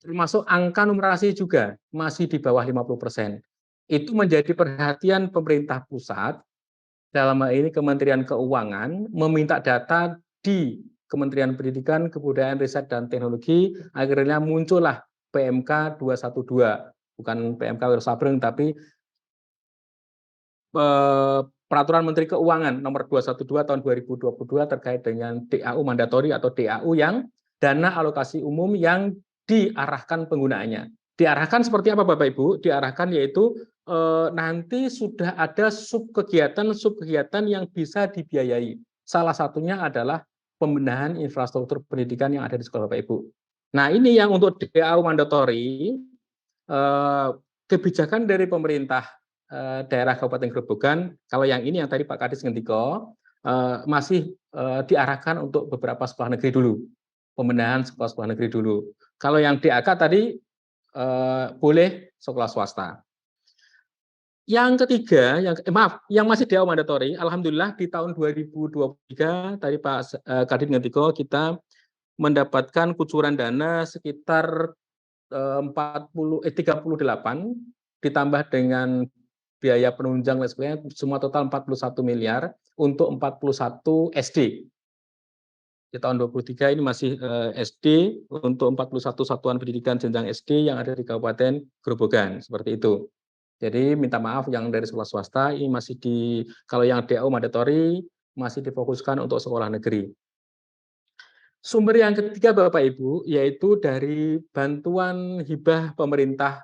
Termasuk angka numerasi juga masih di bawah 50%. Itu menjadi perhatian pemerintah pusat, dalam hal ini Kementerian Keuangan, meminta data di Kementerian Pendidikan, Kebudayaan, Riset, dan Teknologi, akhirnya muncullah PMK 212, bukan PMK Wirsabreng, tapi Peraturan Menteri Keuangan nomor 212 tahun 2022 terkait dengan DAU mandatori atau DAU yang dana alokasi umum yang diarahkan penggunaannya. Diarahkan seperti apa Bapak Ibu? Diarahkan yaitu nanti sudah ada subkegiatan yang bisa dibiayai. Salah satunya adalah pembenahan infrastruktur pendidikan yang ada di sekolah Bapak Ibu. Nah, ini yang untuk DAU mandatori kebijakan dari pemerintah daerah Kabupaten Grobogan, kalau yang ini yang tadi Pak Kadis ngendiko, masih diarahkan untuk beberapa sekolah negeri dulu, pembenahan sekolah-sekolah negeri dulu. Kalau yang DAK tadi boleh sekolah swasta. Yang ketiga, yang masih DAO mandatori, alhamdulillah di tahun 2023 tadi Pak Kadis ngendiko kita mendapatkan kucuran dana sekitar 38 ditambah dengan biaya penunjang dan sebagainya, semua total 41 miliar untuk 41 SD. Di tahun 23 ini masih SD untuk 41 satuan pendidikan jenjang SD yang ada di Kabupaten Grobogan, seperti itu. Jadi minta maaf yang dari sekolah swasta ini masih kalau yang DAO mandatori masih difokuskan untuk sekolah negeri. Sumber yang ketiga Bapak Ibu yaitu dari bantuan hibah pemerintah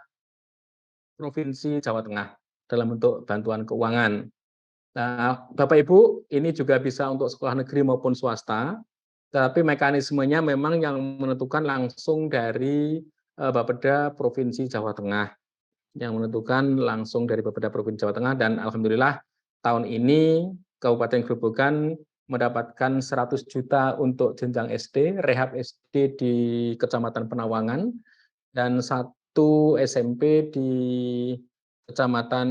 Provinsi Jawa Tengah dalam bentuk bantuan keuangan. Nah, Bapak Ibu, ini juga bisa untuk sekolah negeri maupun swasta, tapi mekanismenya memang yang menentukan langsung dari Bapeda Provinsi Jawa Tengah, yang menentukan langsung dari Bapeda Provinsi Jawa Tengah, dan alhamdulillah tahun ini Kabupaten Grobogan mendapatkan 100 juta untuk jenjang SD, rehab SD di Kecamatan Penawangan, dan satu SMP di Kecamatan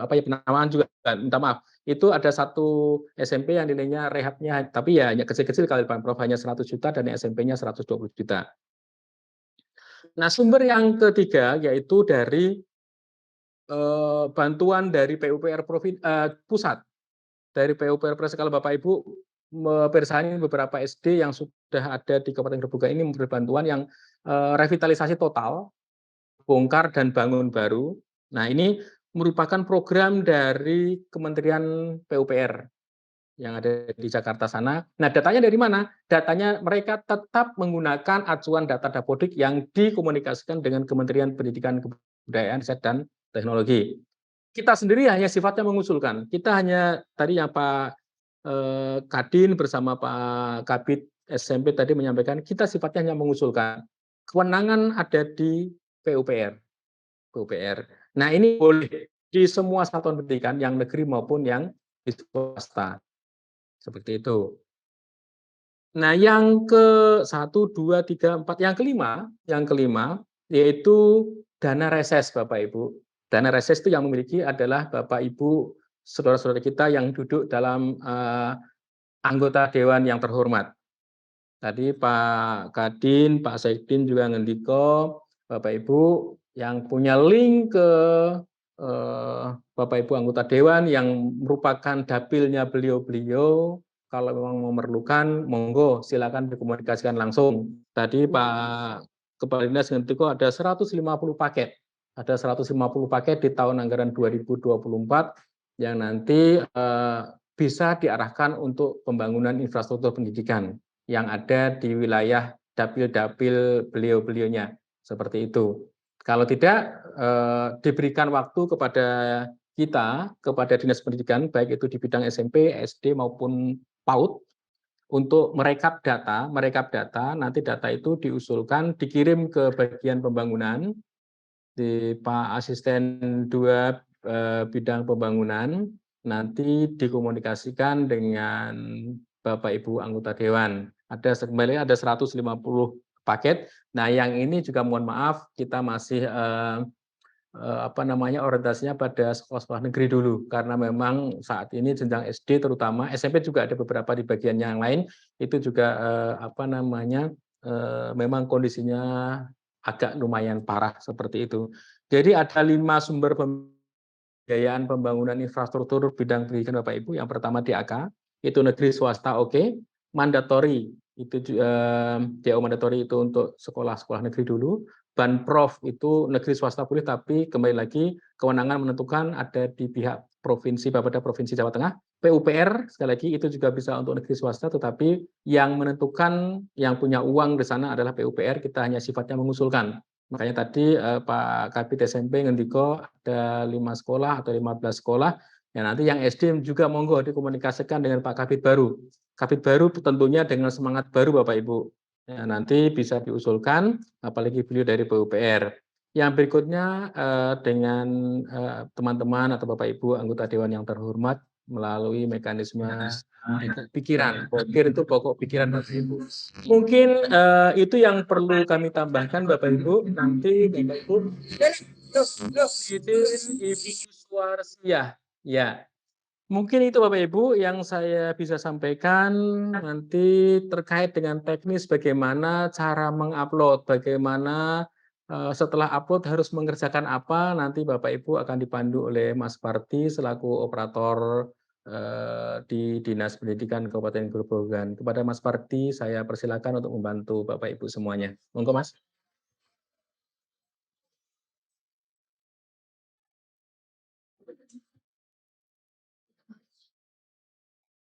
Penawangan juga, minta maaf. Itu ada satu SMP yang nilainya rehabnya, tapi ya hanya kecil-kecil kali Pemprov, hanya 100 juta dan SMP-nya 120 juta. Nah, sumber yang ketiga yaitu dari bantuan dari PUPR pusat. Dari PUPR pusat, kalau Bapak Ibu mempersani beberapa SD yang sudah ada di Kabupaten Grobogan ini memberi bantuan yang revitalisasi total, bongkar dan bangun baru. Nah, ini merupakan program dari Kementerian PUPR yang ada di Jakarta sana. Nah, datanya dari mana? Datanya mereka tetap menggunakan acuan data Dapodik yang dikomunikasikan dengan Kementerian Pendidikan, Kebudayaan, Riset, dan Teknologi. Kita sendiri hanya sifatnya mengusulkan. Kita hanya tadi yang Pak Kadin bersama Pak Kabid SMP tadi menyampaikan, kita sifatnya hanya mengusulkan. Kewenangan ada di PUPR. Nah, ini boleh di semua satuan pendidikan, yang negeri maupun yang di swasta. Seperti itu. Nah, yang ke 1, 2, 3, 4, yang kelima yaitu dana reses Bapak Ibu. Dana reses itu yang memiliki adalah Bapak Ibu, saudara-saudara kita yang duduk dalam anggota dewan yang terhormat. Tadi Pak Kadin, Pak Sekdin juga ngendiko, Bapak Ibu yang punya link ke Bapak Ibu anggota dewan yang merupakan dapilnya beliau-beliau, kalau memang memerlukan, monggo silakan dikomunikasikan langsung. Tadi Pak Kepala Dinas ngendiko ada 150 paket. Ada 150 paket di tahun anggaran 2024 yang nanti bisa diarahkan untuk pembangunan infrastruktur pendidikan yang ada di wilayah dapil-dapil beliau-beliaunya, seperti itu. Kalau tidak, diberikan waktu kepada kita, kepada Dinas Pendidikan, baik itu di bidang SMP, SD, maupun PAUD, untuk merekap data, nanti data itu diusulkan, dikirim ke bagian pembangunan, di Pak Asisten 2 bidang pembangunan, nanti dikomunikasikan dengan Bapak Ibu anggota Dewan. Kembali ada 150 paket. Nah, yang ini juga mohon maaf, kita masih orientasinya pada sekolah-sekolah negeri dulu, karena memang saat ini jenjang SD terutama, SMP juga ada beberapa di bagian yang lain, itu juga memang kondisinya agak lumayan parah seperti itu. Jadi ada 5 sumber pembiayaan pembangunan infrastruktur bidang pendidikan Bapak Ibu. Yang pertama DAK, itu negeri swasta oke. Mandatori, itu DAO mandatori itu untuk sekolah-sekolah negeri dulu. Banprov itu negeri swasta boleh, tapi kembali lagi kewenangan menentukan ada di pihak provinsi, Bapeda Provinsi Jawa Tengah. PUPR sekali lagi itu juga bisa untuk negeri swasta, tetapi yang menentukan, yang punya uang di sana adalah PUPR. Kita hanya sifatnya mengusulkan. Makanya tadi Pak Kabid SMP ngendiko ada 5 sekolah atau 15 sekolah. Ya, nanti yang SD juga monggo dikomunikasikan dengan Pak Kabid baru. Kabid baru tentunya dengan semangat baru Bapak Ibu. Ya, nanti bisa diusulkan, apalagi beliau dari PUPR. Yang berikutnya dengan teman-teman atau Bapak Ibu anggota Dewan yang terhormat melalui mekanisme pokok pikiran. Pokir itu pokok pikiran Bapak Ibu. Mungkin itu yang perlu kami tambahkan Bapak Ibu. Nanti Bapak Ibu itu Ibu Suwarsia. Ya, mungkin itu Bapak Ibu yang saya bisa sampaikan nanti terkait dengan teknis bagaimana cara mengupload, bagaimana setelah upload harus mengerjakan apa, nanti Bapak Ibu akan dipandu oleh Mas Parti selaku operator di Dinas Pendidikan Kabupaten Grobogan. Kepada Mas Parti saya persilakan untuk membantu Bapak Ibu semuanya. Monggo Mas.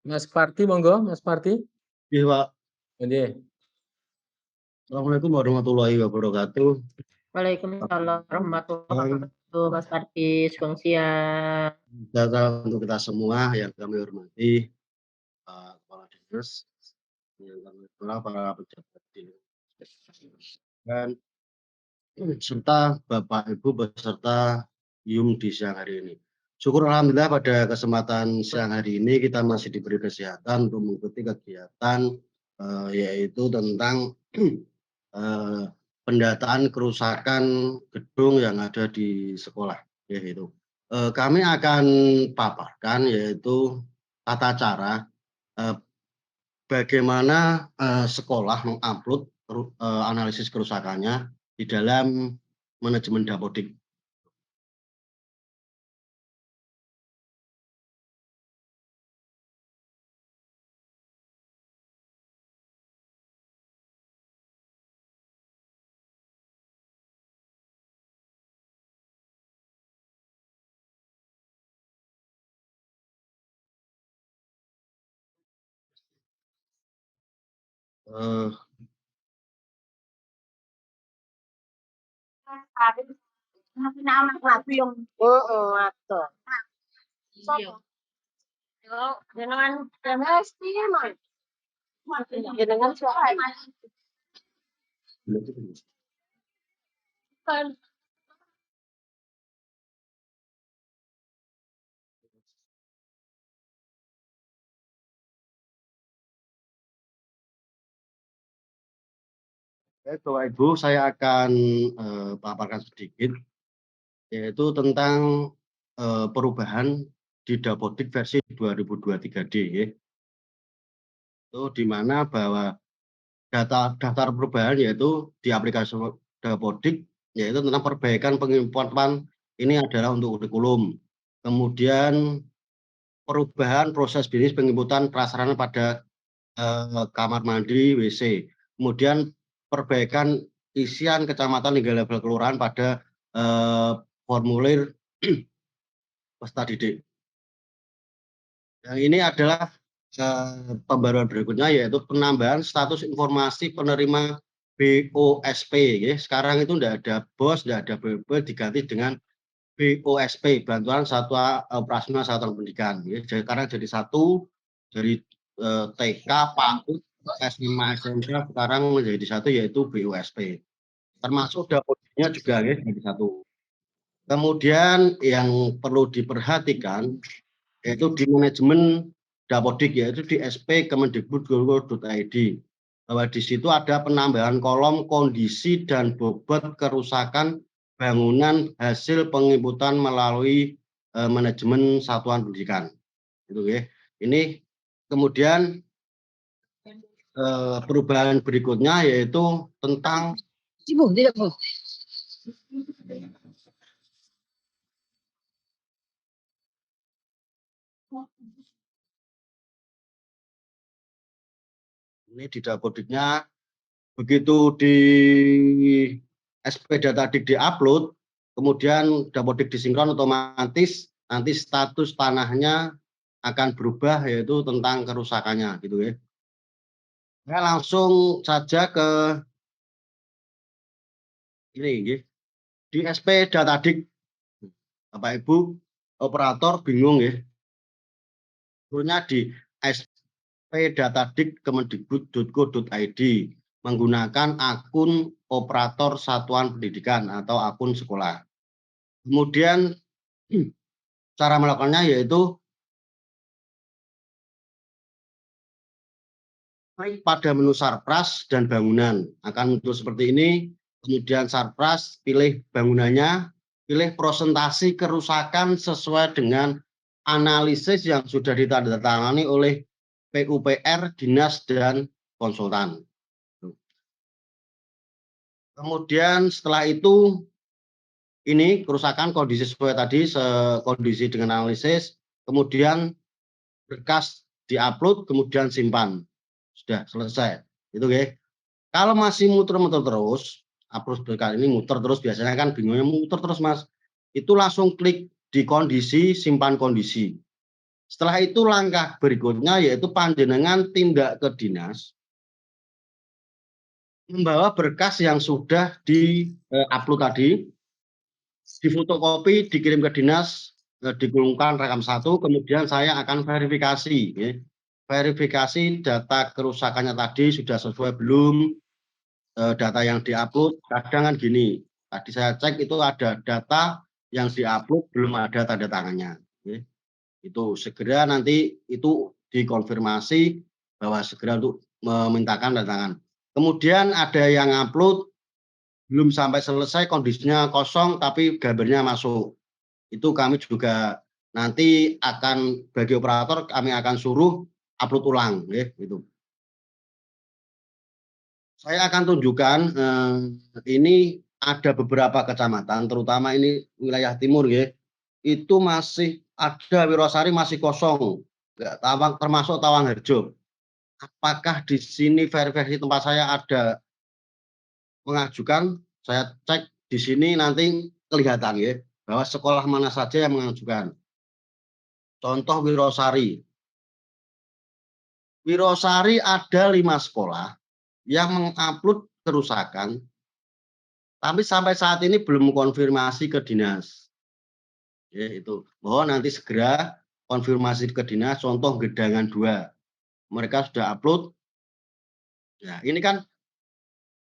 Mas Parti, monggo, Mas Parti. Iya, Pak. Oke. Assalamualaikum warahmatullahi wabarakatuh. Waalaikumsalam warahmatullahi wabarakatuh. Mas Parti, sugeng siang. Data untuk kita semua yang kami hormati, Pak Kepala Dinas, yang kami hormati para pejabat di dan serta Bapak Ibu beserta YUM di siang hari ini. Syukur alhamdulillah pada kesempatan siang hari ini kita masih diberi kesehatan untuk mengikuti kegiatan yaitu tentang pendataan kerusakan gedung yang ada di sekolah, yaitu kami akan paparkan yaitu tata cara bagaimana sekolah mengupload analisis kerusakannya di dalam manajemen Dapodik. Baik, Bapak Ibu, saya akan paparkan sedikit, yaitu tentang perubahan di Dapodik versi 2023D, ya. Itu di mana bahwa daftar perubahan yaitu di aplikasi Dapodik, yaitu tentang perbaikan penginputan ini adalah untuk kurikulum. Kemudian perubahan proses bisnis penginputan prasarana pada kamar mandi, WC. Kemudian perbaikan isian kecamatan hingga level kelurahan pada formulir peserta didik. Yang ini adalah pembaruan berikutnya yaitu penambahan status informasi penerima BOSP. Ya. Sekarang itu tidak ada BOS, tidak ada BOP, diganti dengan BOSP, Bantuan Satuan Operasional Satuan Pendidikan. Ya. Sekarang jadi satu dari TK, PAUD, S5, SMK sekarang menjadi satu yaitu BOSP. Termasuk Dapodiknya juga ya, jadi satu. Kemudian yang perlu diperhatikan yaitu di manajemen Dapodik, yaitu di sp.kemendikbud.go.id, bahwa di situ ada penambahan kolom kondisi dan bobot kerusakan bangunan hasil penginputan melalui manajemen satuan pendidikan. Itu ya. Ini kemudian perubahan berikutnya yaitu tentang ini di Dapodiknya begitu di SP Datadik diupload, kemudian Dapodik disinkron otomatis nanti status tanahnya akan berubah yaitu tentang kerusakannya gitu ya. Saya langsung saja ke ini di SP Datadik. Bapak Ibu operator bingung ya. Turunnya di SP Datadik Kemendikbud.go.id. menggunakan akun operator satuan pendidikan atau akun sekolah. Kemudian cara melakukannya yaitu klik pada menu Sarpras dan bangunan. Akan muncul seperti ini. Kemudian Sarpras, pilih bangunannya, pilih prosentasi kerusakan sesuai dengan analisis yang sudah ditandatangani oleh PUPR, dinas, dan konsultan. Kemudian setelah itu, ini kerusakan kondisi sesuai tadi, kondisi dengan analisis, kemudian berkas diupload, kemudian simpan. Sudah selesai. Itu ya. Kalau masih muter-muter terus, upload berkas ini muter terus, biasanya kan bingungnya muter terus Mas. Itu langsung klik di kondisi, simpan kondisi. Setelah itu langkah berikutnya yaitu panjenengan tindak ke dinas, membawa berkas yang sudah di-upload tadi, difotokopi, dikirim ke dinas, digulungkan rekam 1, kemudian saya akan verifikasi. Ya. Verifikasi data kerusakannya tadi sudah sesuai belum, data yang diupload. Kadang kan gini, tadi saya cek itu ada data yang diupload belum ada tanda tangannya. Ya. Itu segera nanti itu dikonfirmasi bahwa segera untuk memintakan tanda tangan. Kemudian ada yang upload belum sampai selesai, kondisinya kosong tapi gambarnya masuk. Itu kami juga nanti akan bagi operator kami akan suruh upload ulang, ya, gitu. Saya akan tunjukkan ini ada beberapa kecamatan, terutama ini wilayah timur, ya. Itu masih ada Wirosari masih kosong, ya, termasuk Tawangharjo. Apakah di sini verifikasi tempat saya ada mengajukan? Saya cek di sini nanti kelihatan ya bahwa sekolah mana saja yang mengajukan. Contoh Wirosari. Wirosari ada 5 sekolah yang mengupload kerusakan, tapi sampai saat ini belum konfirmasi ke dinas. Ya, itu. Mohon nanti segera konfirmasi ke dinas. Contoh Gedangan 2. Mereka sudah upload. Ya, ini kan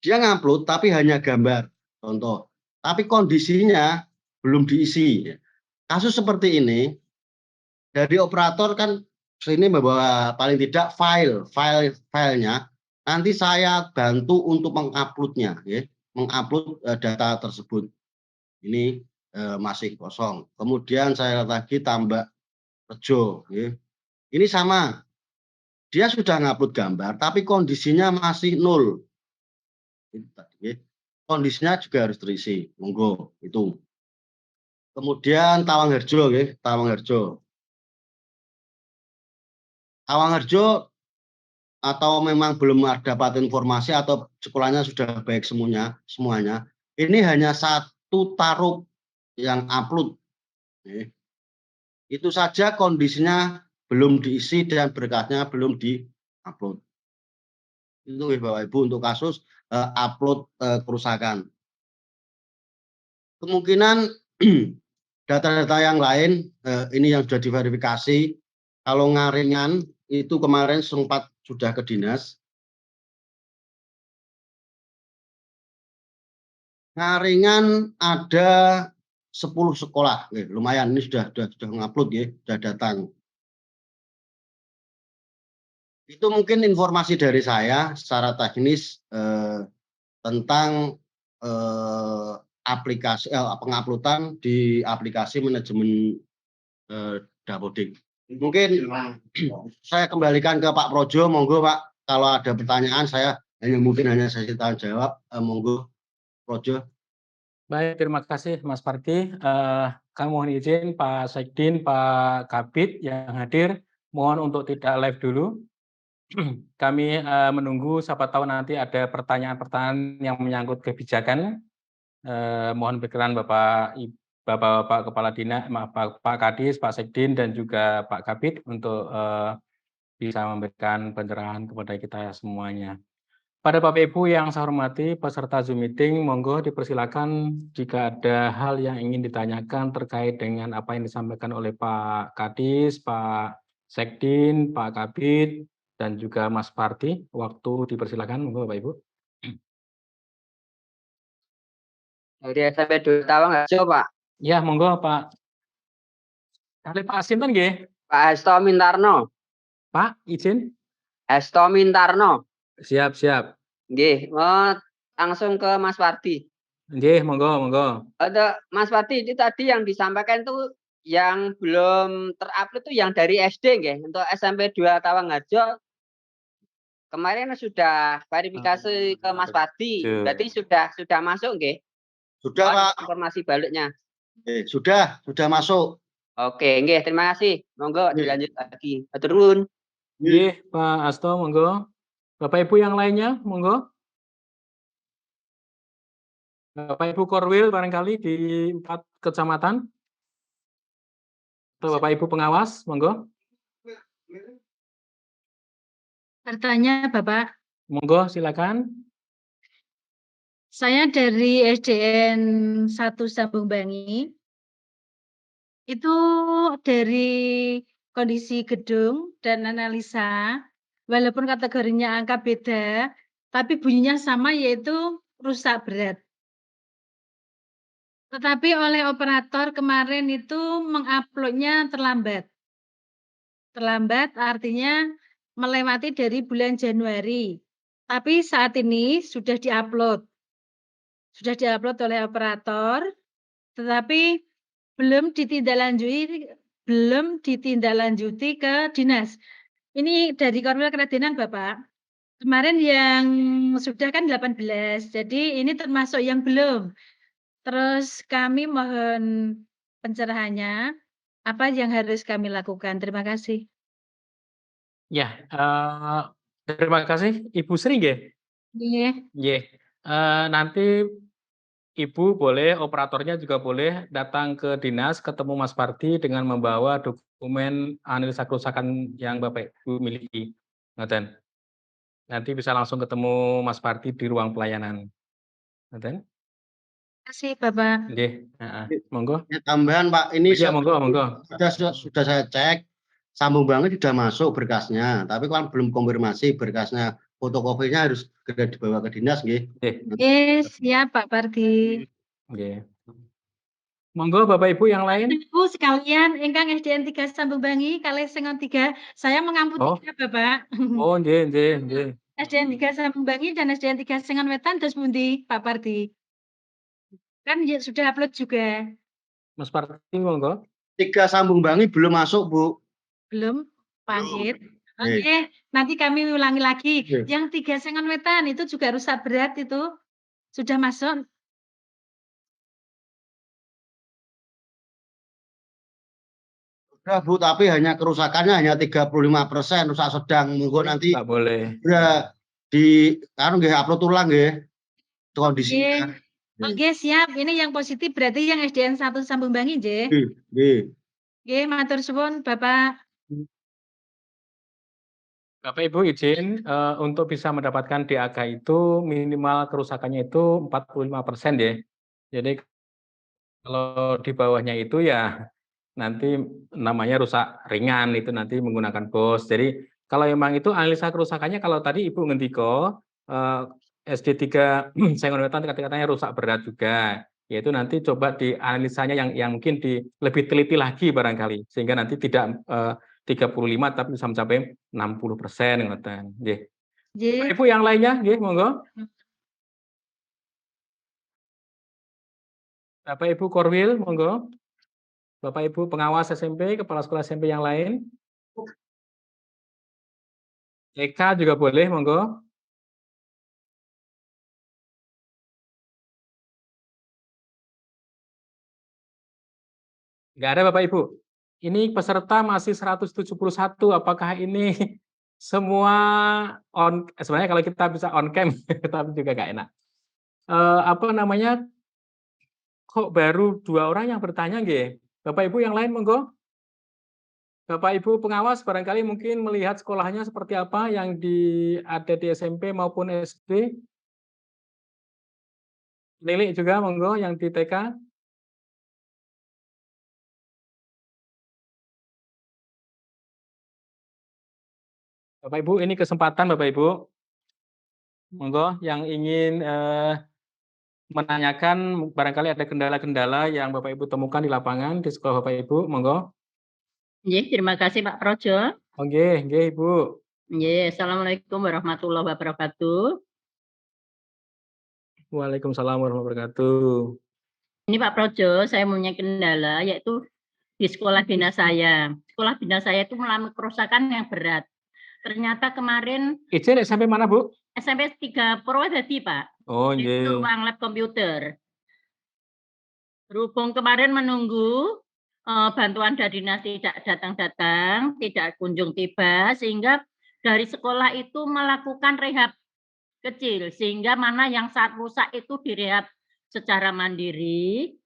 dia ngupload tapi hanya gambar, contoh. Tapi kondisinya belum diisi. Kasus seperti ini, dari operator kan sini membawa paling tidak filenya. Nanti saya bantu untuk menguploadnya, ya, mengupload data tersebut. Ini masih kosong. Kemudian saya lagi tambah Rejo. Ya. Ini sama. Dia sudah ngupload gambar, tapi kondisinya masih 0. Kondisinya juga harus terisi. Monggo itu. Kemudian Tawangharjo, ya, Tawangharjo. Tawangharjo atau memang belum dapat informasi atau sekolahnya sudah baik semuanya. Ini hanya 1 tarup yang upload. Ya. Itu saja kondisinya belum diisi dan berkasnya belum di-upload. Itu ya Bapak Ibu untuk kasus upload kerusakan. Kemungkinan data-data yang lain ini yang sudah diverifikasi. Kalau Ngaringan itu kemarin sempat sudah ke dinas. Ngaringan ada 10 sekolah, lumayan ini sudah mengupload ya, sudah datang. Itu mungkin informasi dari saya secara teknis tentang aplikasi penguploadan di aplikasi manajemen Dapodik. Mungkin saya kembalikan ke Pak Projo, monggo Pak. Kalau ada pertanyaan saya hanya sesi tanya jawab, monggo Projo. Baik, terima kasih Mas Parti. Kami mohon izin Pak Sekdin, Pak Kabid yang hadir, mohon untuk tidak live dulu. Kami menunggu, siapa tahu nanti ada pertanyaan-pertanyaan yang menyangkut kebijakan. Mohon berkenan Bapak Kepala Dinas, Pak Kadis, Pak Sekdin, dan juga Pak Kabid untuk bisa memberikan pencerahan kepada kita semuanya. Pada Bapak Ibu yang saya hormati, peserta Zoom meeting, monggo dipersilakan jika ada hal yang ingin ditanyakan terkait dengan apa yang disampaikan oleh Pak Kadis, Pak Sekdin, Pak Kabid, dan juga Mas Parti. Waktu dipersilakan, monggo Bapak Ibu. Dari SMP 2 Tawangajo, Pak. Ya, monggo Pak. Kali Pak sinten nggih? Pak Hesto Mintarno. Pak, izin. Hesto Mintarno. Siap, siap. Nggih, langsung ke Mas Wardi. Nggih, monggo, monggo. Ada Mas Wardi, itu tadi yang disampaikan tuh yang belum terupload tuh yang dari SD nggih. Untuk SMP 2 Tawangajo kemarin sudah verifikasi ke Mas Wardi. Berarti sudah masuk nggih? Sudah, Pak. Informasi baliknya. Sudah masuk. Oke, nggih, terima kasih. Monggo dilanjut lagi. Hatur nuwun. Nggih, Pak Asto, monggo. Bapak Ibu yang lainnya, monggo. Bapak Ibu Korwil barangkali di 4 kecamatan. Atau Bapak Ibu pengawas, monggo. Bertanya, Bapak. Monggo, silakan. Saya dari SDN 1 Sambung Bangi. Itu dari kondisi gedung dan analisa, walaupun kategorinya angka beda, tapi bunyinya sama yaitu rusak berat. Tetapi oleh operator kemarin itu menguploadnya terlambat. Terlambat artinya melewati dari bulan Januari. Tapi saat ini sudah diupload. Sudah diupload oleh operator, tetapi belum ditindaklanjuti ke dinas. Ini dari Korwil Keradinan, Bapak. Kemarin yang sudah kan 18, jadi ini termasuk yang belum. Terus kami mohon pencerahannya, apa yang harus kami lakukan? Terima kasih. Ya, terima kasih Ibu Sri nggih? Nggih. Nggih. Nanti Ibu boleh, operatornya juga boleh datang ke dinas, ketemu Mas Pardi dengan membawa dokumen analisa kerusakan yang Bapak Ibu miliki. Ngoten. Nanti bisa langsung ketemu Mas Pardi di ruang pelayanan. Ngoten. Terima kasih, Bapak. Nggih, heeh. Monggo. Ya, tambahan, Pak. Ini Iya, monggo, monggo. sudah saya cek, sambung banget sudah masuk berkasnya, tapi kan belum konfirmasi berkasnya. Fotokopinya harus segera dibawa ke dinas, nggih. Nggih, siap Pak Pardi. Nggih. Monggo Bapak Ibu yang lain. Ibu sekalian, ingkang SDN 3 Sambung Bangi kalih Sengon 3, saya mengamputinya, Bapak. Oh, nggih, nggih, nggih. SDN 3 Sambung Bangi dan SDN 3 Sengon Wetan dos pundi, Pak Pardi? Kan ya sudah upload juga. Mas Pardi, monggo. 3 Sambung Bangi belum masuk, Bu. Belum, pahit. Oke, nanti kami ulangi lagi. Yang 3 Sengon Wetan itu juga rusak berat itu. Sudah masuk? Sudah, Bu, tapi hanya kerusakannya hanya 35%, rusak sedang. Monggo nanti Nggak boleh. udah nggih upload ulang nggih kondisinya. Oke, siap. Ini yang positif berarti yang SDN 1 Sambung Bangi, nggih? Nggih. Nggih, matur suwun, Bapak. Bapak Ibu izin untuk bisa mendapatkan DAK itu minimal kerusakannya itu 45% ya. Jadi kalau di bawahnya itu ya nanti namanya rusak ringan, itu nanti menggunakan BOS. Jadi kalau memang itu analisa kerusakannya, kalau tadi Ibu ngendiko SD 3 Sengon Wetan katanya rusak berat juga, yaitu nanti coba dianalisanya yang mungkin lebih teliti lagi barangkali, sehingga nanti tidak 35 tapi bisa mencapai 60% ngoten. Nggih. Bapak Ibu yang lainnya nggih, monggo. Bapak Ibu Korwil, monggo. Bapak Ibu pengawas SMP, kepala sekolah SMP yang lain. EK juga boleh, monggo. Nggak ada Bapak Ibu. Ini peserta masih 171. Apakah ini semua sebenarnya kalau kita bisa on cam, tapi juga nggak enak. Apa namanya? Kok baru 2 orang yang bertanya nggih? Bapak Ibu yang lain monggo. Bapak Ibu pengawas barangkali mungkin melihat sekolahnya seperti apa yang ada di SMP maupun SD. Lilik juga monggo yang di TK. Bapak Ibu, ini kesempatan Bapak Ibu. Monggo yang ingin menanyakan barangkali ada kendala-kendala yang Bapak Ibu temukan di lapangan di sekolah Bapak Ibu, monggo. Nggih, terima kasih Pak Projo. Nggih, nggih Ibu. Nggih, Assalamualaikum warahmatullahi wabarakatuh. Waalaikumsalam warahmatullahi wabarakatuh. Ini Pak Projo, saya punya kendala yaitu di sekolah dinas saya. Sekolah dinas saya itu mengalami kerusakan yang berat. Ternyata kemarin Izin SMP mana, Bu? SMP 3 Purwodadi, Pak. Oh, Itu nggih. ruang lab komputer. Berhubung kemarin menunggu bantuan dari dinas tidak datang-datang, tidak kunjung tiba, sehingga dari sekolah itu melakukan rehab kecil, sehingga mana yang saat rusak itu direhab secara mandiri,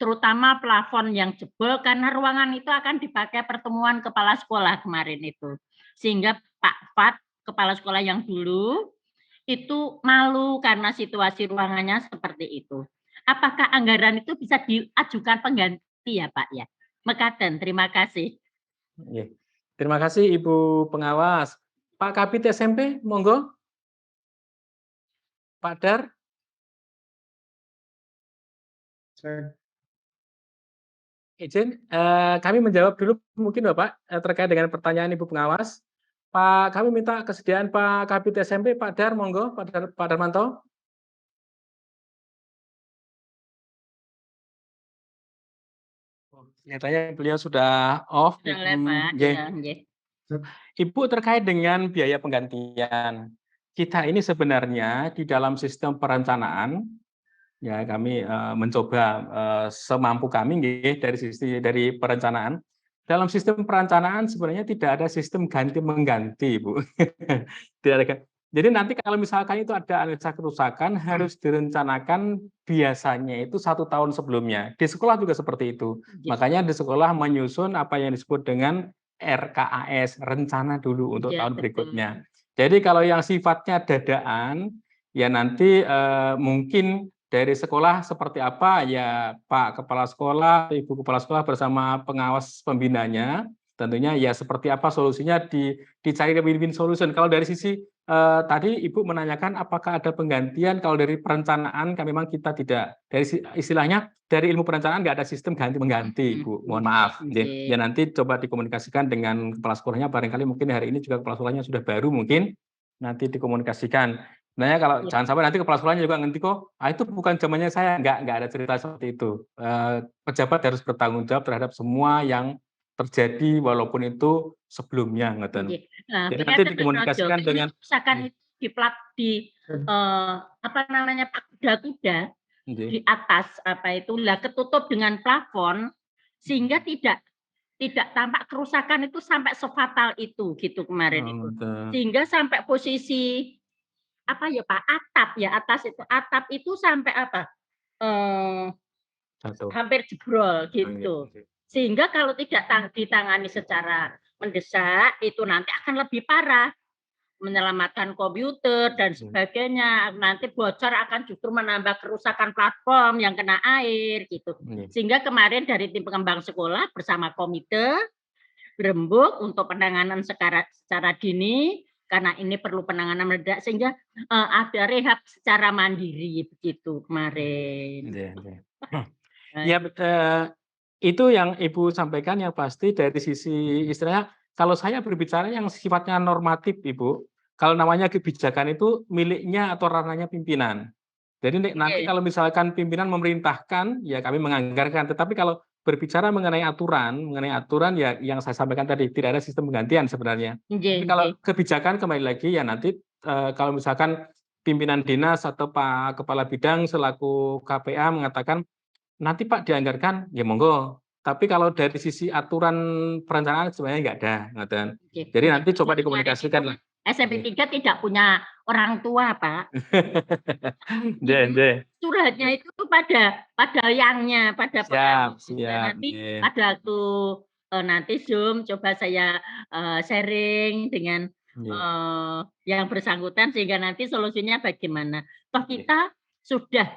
terutama plafon yang jebol, karena ruangan itu akan dipakai pertemuan kepala sekolah kemarin itu. Sehingga Pak Fat, kepala sekolah yang dulu, itu malu karena situasi ruangannya seperti itu. Apakah anggaran itu bisa diajukan pengganti ya Pak ya? Mekaten, terima kasih. Nggih. Terima kasih Ibu pengawas. Pak Kabid SMP, monggo. Pak Dar. Izin, kami menjawab dulu mungkin Bapak, terkait dengan pertanyaan Ibu pengawas. Kami minta kesediaan Pak Kabid SMP, Pak Dar, monggo, Pak Darmanto. Kelihatannya beliau sudah off. Boleh Pak, Nggih. ya, nggih. Ibu terkait dengan biaya penggantian. Kita ini sebenarnya di dalam sistem perencanaan, ya kami mencoba semampu kami nggih dari perencanaan. Dalam sistem perencanaan sebenarnya tidak ada sistem ganti-mengganti, Bu. Tidak ada. Jadi nanti kalau misalkan itu ada analisa kerusakan harus direncanakan biasanya itu 1 tahun sebelumnya. Di sekolah juga seperti itu. Makanya di sekolah menyusun apa yang disebut dengan RKAS, rencana dulu untuk Ya, tahun betul. berikutnya. Jadi kalau yang sifatnya dadaan, ya nanti mungkin dari sekolah seperti apa ya Pak Kepala Sekolah, Ibu Kepala Sekolah bersama pengawas pembinanya, tentunya ya seperti apa solusinya dicari win-win solution. Kalau dari sisi tadi Ibu menanyakan apakah ada penggantian, kalau dari perencanaan kan memang kita tidak, dari istilahnya dari ilmu perencanaan nggak ada sistem ganti-mengganti, Ibu. Mohon maaf. Ya nanti coba dikomunikasikan dengan kepala sekolahnya, barangkali mungkin hari ini juga kepala sekolahnya sudah baru mungkin, nanti dikomunikasikan. Sebenarnya kalau jangan sampai nanti kepala sekolahnya juga ngerti kok, itu bukan zamannya saya, nggak ada cerita seperti itu. Pejabat harus bertanggung jawab terhadap semua yang terjadi walaupun itu sebelumnya, ngeten. Jadi nanti dikomunikasikan dengan kerusakan itu di apa namanya Pak kuda-kuda di atas apa itu lah ketutup dengan plafon sehingga tidak tampak kerusakan itu sampai sefatal itu gitu kemarin itu. Sehingga sampai posisi apa ya Pak atap ya atas itu atap itu sampai apa hampir jebrol gitu. Sehingga kalau tidak ditangani secara mendesak itu nanti akan lebih parah, menyelamatkan komputer dan sebagainya, nanti bocor akan justru menambah kerusakan platform yang kena air gitu. Sehingga kemarin dari tim pengembang sekolah bersama komite berembuk untuk penanganan secara dini karena ini perlu penanganan mendadak sehingga ada rehab secara mandiri begitu kemarin. Ya, itu yang Ibu sampaikan yang pasti dari sisi istilahnya, kalau saya berbicara yang sifatnya normatif, Ibu, kalau namanya kebijakan itu miliknya atau ranahnya pimpinan. Jadi nanti kalau misalkan pimpinan memerintahkan, ya kami menganggarkan. Tetapi kalau berbicara mengenai aturan ya yang saya sampaikan tadi, tidak ada sistem penggantian sebenarnya. Tapi kalau kebijakan kembali lagi ya nanti kalau misalkan pimpinan dinas atau Pak Kepala Bidang selaku KPA mengatakan nanti Pak dianggarkan, ya monggo. Tapi kalau dari sisi aturan perencanaan sebenarnya nggak ada, ngeten. Jadi nanti coba dikomunikasikan lah. SMP 3 tidak punya orang tua, Pak. Suratnya itu pada yangnya, pada nanti pada waktu nanti Zoom coba saya sharing dengan yang bersangkutan sehingga nanti solusinya bagaimana. Toh kita sudah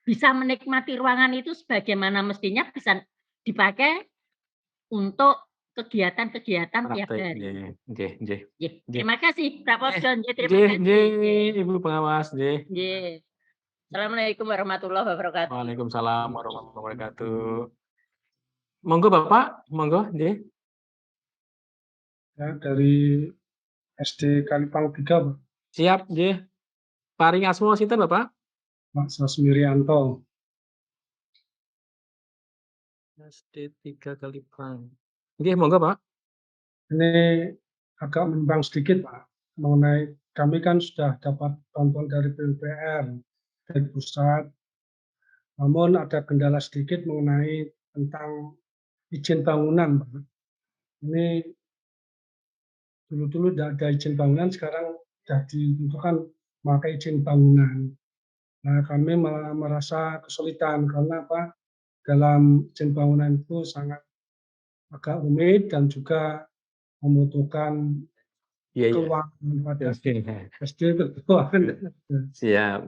bisa menikmati ruangan itu sebagaimana mestinya bisa dipakai untuk kegiatan-kegiatan tiap Praktek, hari. nggih, Nggih, nggih. terima kasih Pak Podon, terima Nggih, kasih. nggih, Ibu pengawas, nggih. Nggih. Assalamualaikum warahmatullahi wabarakatuh. Waalaikumsalam warahmatullahi wabarakatuh. Monggo Bapak, monggo, nggih. Ya, dari SD Kalipang 3, Pak. Siap, nggih. Paring asma sinten Bapak? Pak Sasmirianto. SD 3 Kalipang. Nggih, monggo Pak. Ini agak menimbang sedikit, Pak, mengenai kami kan sudah dapat bantuan dari PUPR, dari pusat, namun ada kendala sedikit mengenai tentang izin bangunan, Pak. Ini dulu tidak ada izin bangunan, sekarang sudah ditentukan memakai izin bangunan. Nah, kami merasa kesulitan karena apa? Dalam izin bangunan itu sangat agak rumit dan juga membutuhkan keuangan pada SD keuangan. Siap.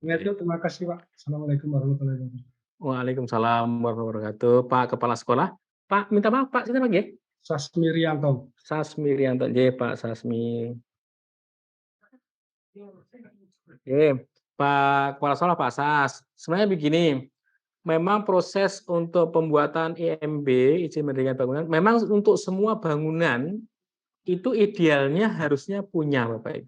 Itu terima kasih Pak. Assalamualaikum warahmatullahi wabarakatuh. Waalaikumsalam warahmatullahi wabarakatuh. Pak Kepala Sekolah. Pak, minta maaf Pak, siapa nggih? Sasmirianto. Sasmirianto, nggih Pak Sasmi. Oke, Pak Kepala Sekolah Pak Sas. Sebenarnya begini, memang proses untuk pembuatan IMB, izin mendirikan bangunan, memang untuk semua bangunan itu idealnya harusnya punya Bapak Ibu.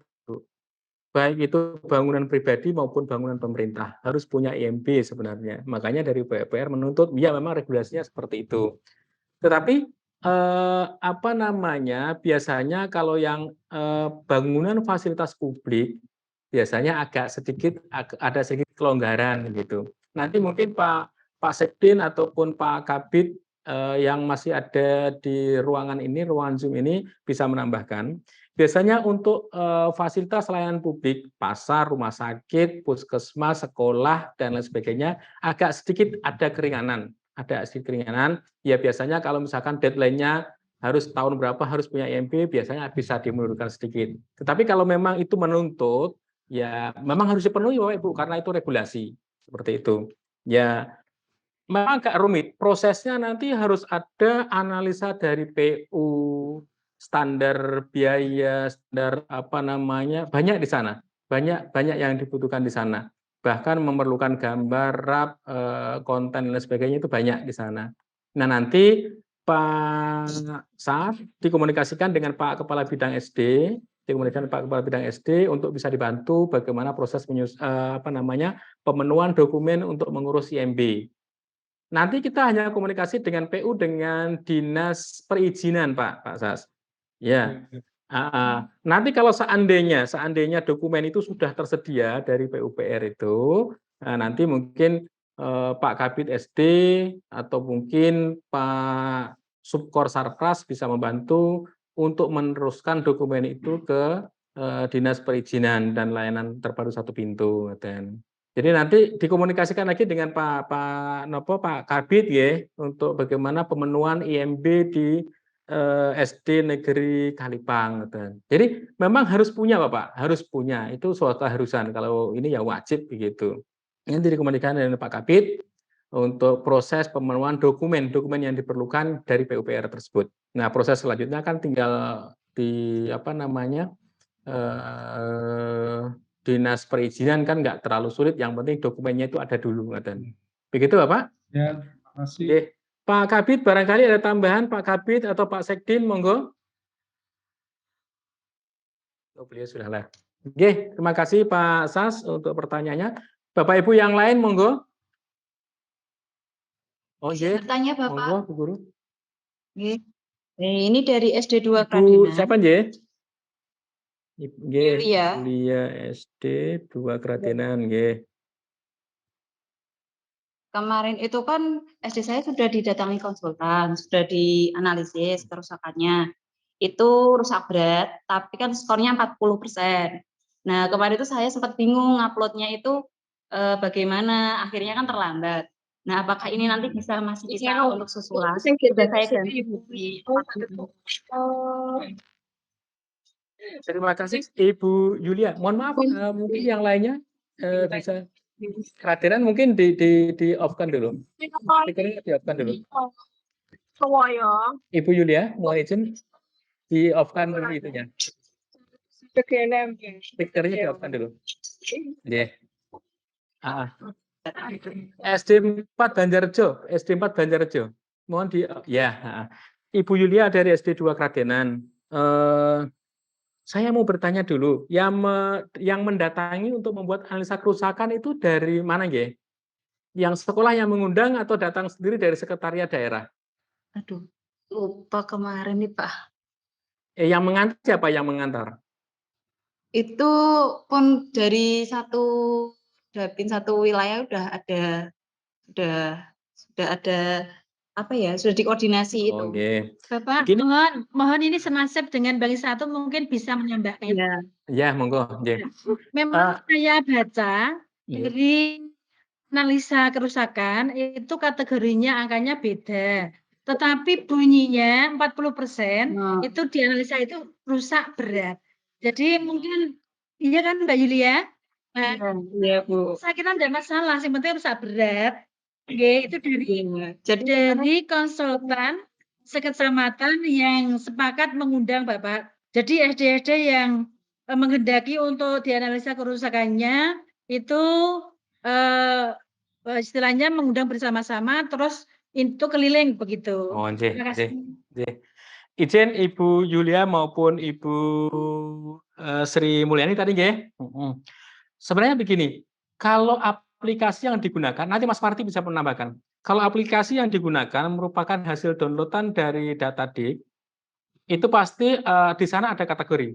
Baik itu bangunan pribadi maupun bangunan pemerintah harus punya IMB sebenarnya. Makanya dari PUPR menuntut, ya memang regulasinya seperti itu. Tetapi apa namanya? Biasanya kalau yang bangunan fasilitas publik biasanya agak sedikit ada sedikit kelonggaran gitu. Nanti mungkin Pak Sekdin ataupun Pak Kabid yang masih ada di ruangan ini, ruangan Zoom ini bisa menambahkan. Biasanya untuk fasilitas layanan publik, pasar, rumah sakit, puskesmas, sekolah dan lain sebagainya agak sedikit ada keringanan. Ada sedikit keringanan. Ya biasanya kalau misalkan deadline-nya harus tahun berapa harus punya IMB, biasanya bisa dimundurkan sedikit. Tetapi kalau memang itu menuntut, ya memang harus dipenuhi Bapak Ibu karena itu regulasi seperti itu. Ya memang agak rumit. Prosesnya nanti harus ada analisa dari PU, standar biaya, standar apa namanya, banyak di sana. Banyak yang dibutuhkan di sana. Bahkan memerlukan gambar, RAP, konten dan sebagainya itu banyak di sana. Nah, nanti Pak Saf dikomunikasikan dengan Pak Kepala Bidang SD, dikomunikasikan Pak Kepala Bidang SD untuk bisa dibantu bagaimana proses pemenuhan dokumen untuk mengurus IMB. Nanti kita hanya komunikasi dengan PU dengan Dinas Perizinan, Pak Sas. Ya. Nanti kalau seandainya dokumen itu sudah tersedia dari PUPR itu, nanti mungkin Pak Kabid SD atau mungkin Pak Subkor Sarpras bisa membantu untuk meneruskan dokumen itu ke Dinas Perizinan dan Layanan Terpadu Satu Pintu. Jadi nanti dikomunikasikan lagi dengan Pak Kabid ya untuk bagaimana pemenuhan IMB di SD Negeri Kalipang. Jadi memang harus punya Bapak, harus punya. Itu suatu keharusan. Kalau ini ya wajib begitu. Nanti dikomunikasikan dengan Pak Kabid untuk proses pemenuhan dokumen yang diperlukan dari PUPR tersebut. Nah, proses selanjutnya kan tinggal di Dinas Perizinan kan nggak terlalu sulit, yang penting dokumennya itu ada dulu. Begitu Bapak? Ya, terima kasih. Oke. Pak Kabid barangkali ada tambahan Pak Kabid atau Pak Sekdin, monggo. Oh, beliau sudah lah. Oke, terima kasih Pak Sas untuk pertanyaannya. Bapak Ibu yang lain monggo. Oh, iya. Bertanya Bapak. Monggo, Bu Guru. Ini dari SD 2 Ibu Kradinan. siapa, nggih? Yulia. Yulia SD 2 Kradinan, nggih. Kemarin itu kan SD saya sudah didatangi konsultan, sudah dianalisis kerusakannya. Itu rusak berat, tapi kan skornya 40%. Nah, kemarin itu saya sempat bingung uploadnya itu bagaimana, akhirnya kan terlambat. Nah, apakah ini nanti masih bisa untuk susulan? Sudah saya ganti di Terima kasih Ibu Yulia. Mohon maaf, mungkin yang lainnya bisa Kradinan mungkin di off-kan dulu. Speakernya di off-kan dulu. Kewoyo. Ibu Yulia, mohon izin di off-kan dulu itunya. Speakernya di off-kan dulu. Iya. SD 4 Banjarjo, SD 4 Banjarjo. Mohon di ya. Ibu Yulia dari SD 2 Kradenan. Saya mau bertanya dulu, yang mendatangi untuk membuat analisa kerusakan itu dari mana, nggih? Yang sekolah yang mengundang atau datang sendiri dari sekretariat daerah? Aduh, lupa kemarin nih Pak. Yang mengantar siapa yang mengantar? Itu pun dari satu dapin satu wilayah udah ada apa ya, sudah dikoordinasi itu. Oke. Bapak, Begini. mohon ini senasib dengan Bang Satu mungkin bisa menambahkan. Iya. Ya, monggo. Nggih. Memang saya baca Iya. dari analisa kerusakan itu kategorinya angkanya beda. Tetapi bunyinya 40% itu dianalisa itu rusak berat. Jadi mungkin iya kan Mbak Yulia? Iya, Bu. Saya kira tidak masalah, yang penting rusak berat. Oke, itu dari konsultan sekecamatan yang sepakat mengundang Bapak. Jadi SD-SD yang menghendaki untuk dianalisa kerusakannya itu istilahnya mengundang bersama-sama terus itu keliling begitu. Oh, nggih, Terima kasih. nggih. Izin Ibu Yulia maupun Ibu Sri Mulyani tadi nggih. Sebenarnya begini, kalau aplikasi yang digunakan, nanti Mas Marti bisa menambahkan. Kalau aplikasi yang digunakan merupakan hasil downloadan dari Datadik, itu pasti di sana ada kategori.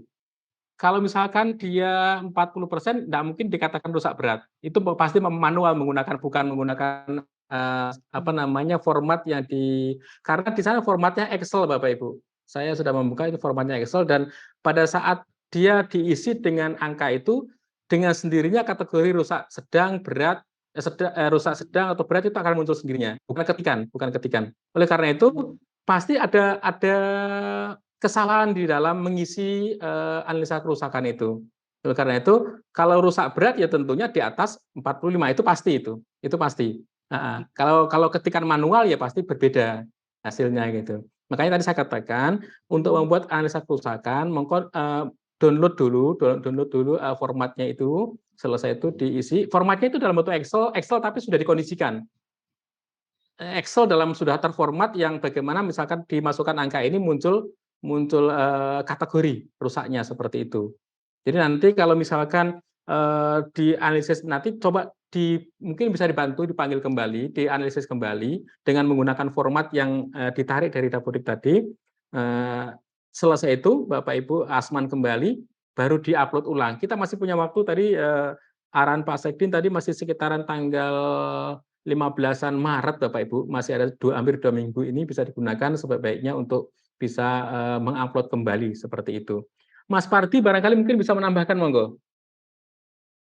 Kalau misalkan dia 40%, tidak mungkin dikatakan rusak berat. Itu pasti manual menggunakan, bukan menggunakan format yang karena di sana formatnya Excel, Bapak Ibu. Saya sudah membuka itu formatnya Excel dan pada saat dia diisi dengan angka itu, dengan sendirinya kategori rusak sedang, berat, rusak sedang atau berat itu akan muncul sendirinya, bukan ketikan. Oleh karena itu pasti ada kesalahan di dalam mengisi analisa kerusakan itu. Oleh karena itu, kalau rusak berat ya tentunya di atas 45 itu pasti itu pasti. Kalau ketikan manual ya pasti berbeda hasilnya gitu. Makanya tadi saya katakan untuk membuat analisa kerusakan, download dulu formatnya itu, selesai itu diisi. Formatnya itu dalam bentuk Excel tapi sudah dikondisikan. Excel sudah terformat yang bagaimana misalkan dimasukkan angka ini muncul kategori rusaknya seperti itu. Jadi nanti kalau misalkan dianalisis nanti coba mungkin bisa dipanggil kembali, dianalisis kembali dengan menggunakan format yang ditarik dari Dapodik tadi. Selesai itu Bapak Ibu Asman kembali, baru diupload ulang. Kita masih punya waktu tadi arahan Pak Sekdin tadi masih sekitaran tanggal 15-an Maret Bapak Ibu, masih ada hampir 2 minggu ini bisa digunakan sebaik-baiknya untuk bisa mengupload kembali seperti itu. Mas Parti barangkali mungkin bisa menambahkan, monggo.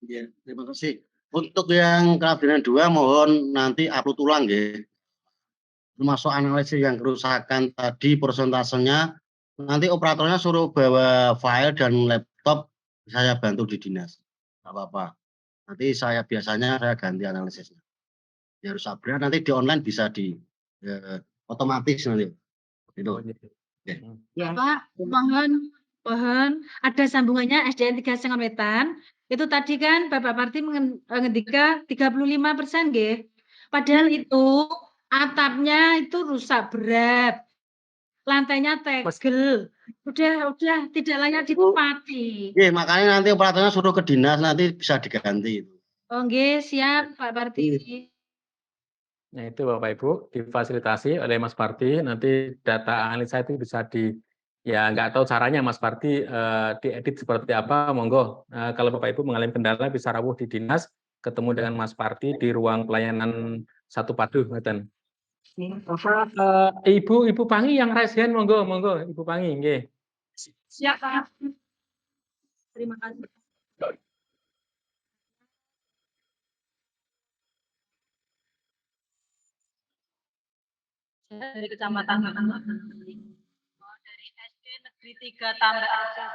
Ya, terima kasih. Untuk yang Kradenan 2 mohon nanti upload ulang ya. Termasuk analisis yang kerusakan tadi persentasenya, nanti operatornya suruh bawa file dan laptop, saya bantu di dinas. Nggak apa-apa. Nanti biasanya saya ganti analisisnya. Ya rusak berat nanti di online bisa otomatis nanti. Itu. Ya, Pak, mohon ada sambungannya SDN 3 Sengawetan. Itu tadi kan Bapak Parti mengendika 35% nggih. Padahal itu atapnya itu rusak berat. Lantainya tegel. Udah tidak layak ditempati. Iya, makanya nanti operatornya suruh ke dinas nanti bisa diganti. Oh nggih, siap Pak Parti. Nah itu Bapak Ibu difasilitasi oleh Mas Parti, nanti data analisa itu bisa ya nggak tahu caranya Mas Parti diedit seperti apa, monggo. Kalau Bapak Ibu mengalami kendala bisa rawuh di dinas, ketemu dengan Mas Parti di ruang pelayanan 1 Padu, ngeten. Ibu Pangi yang raise hand, monggo Ibu Pangi, nggih. Siap Pak. Terima kasih. Dari Kecamatan dari SD Negeri 3 Tambak Rejo.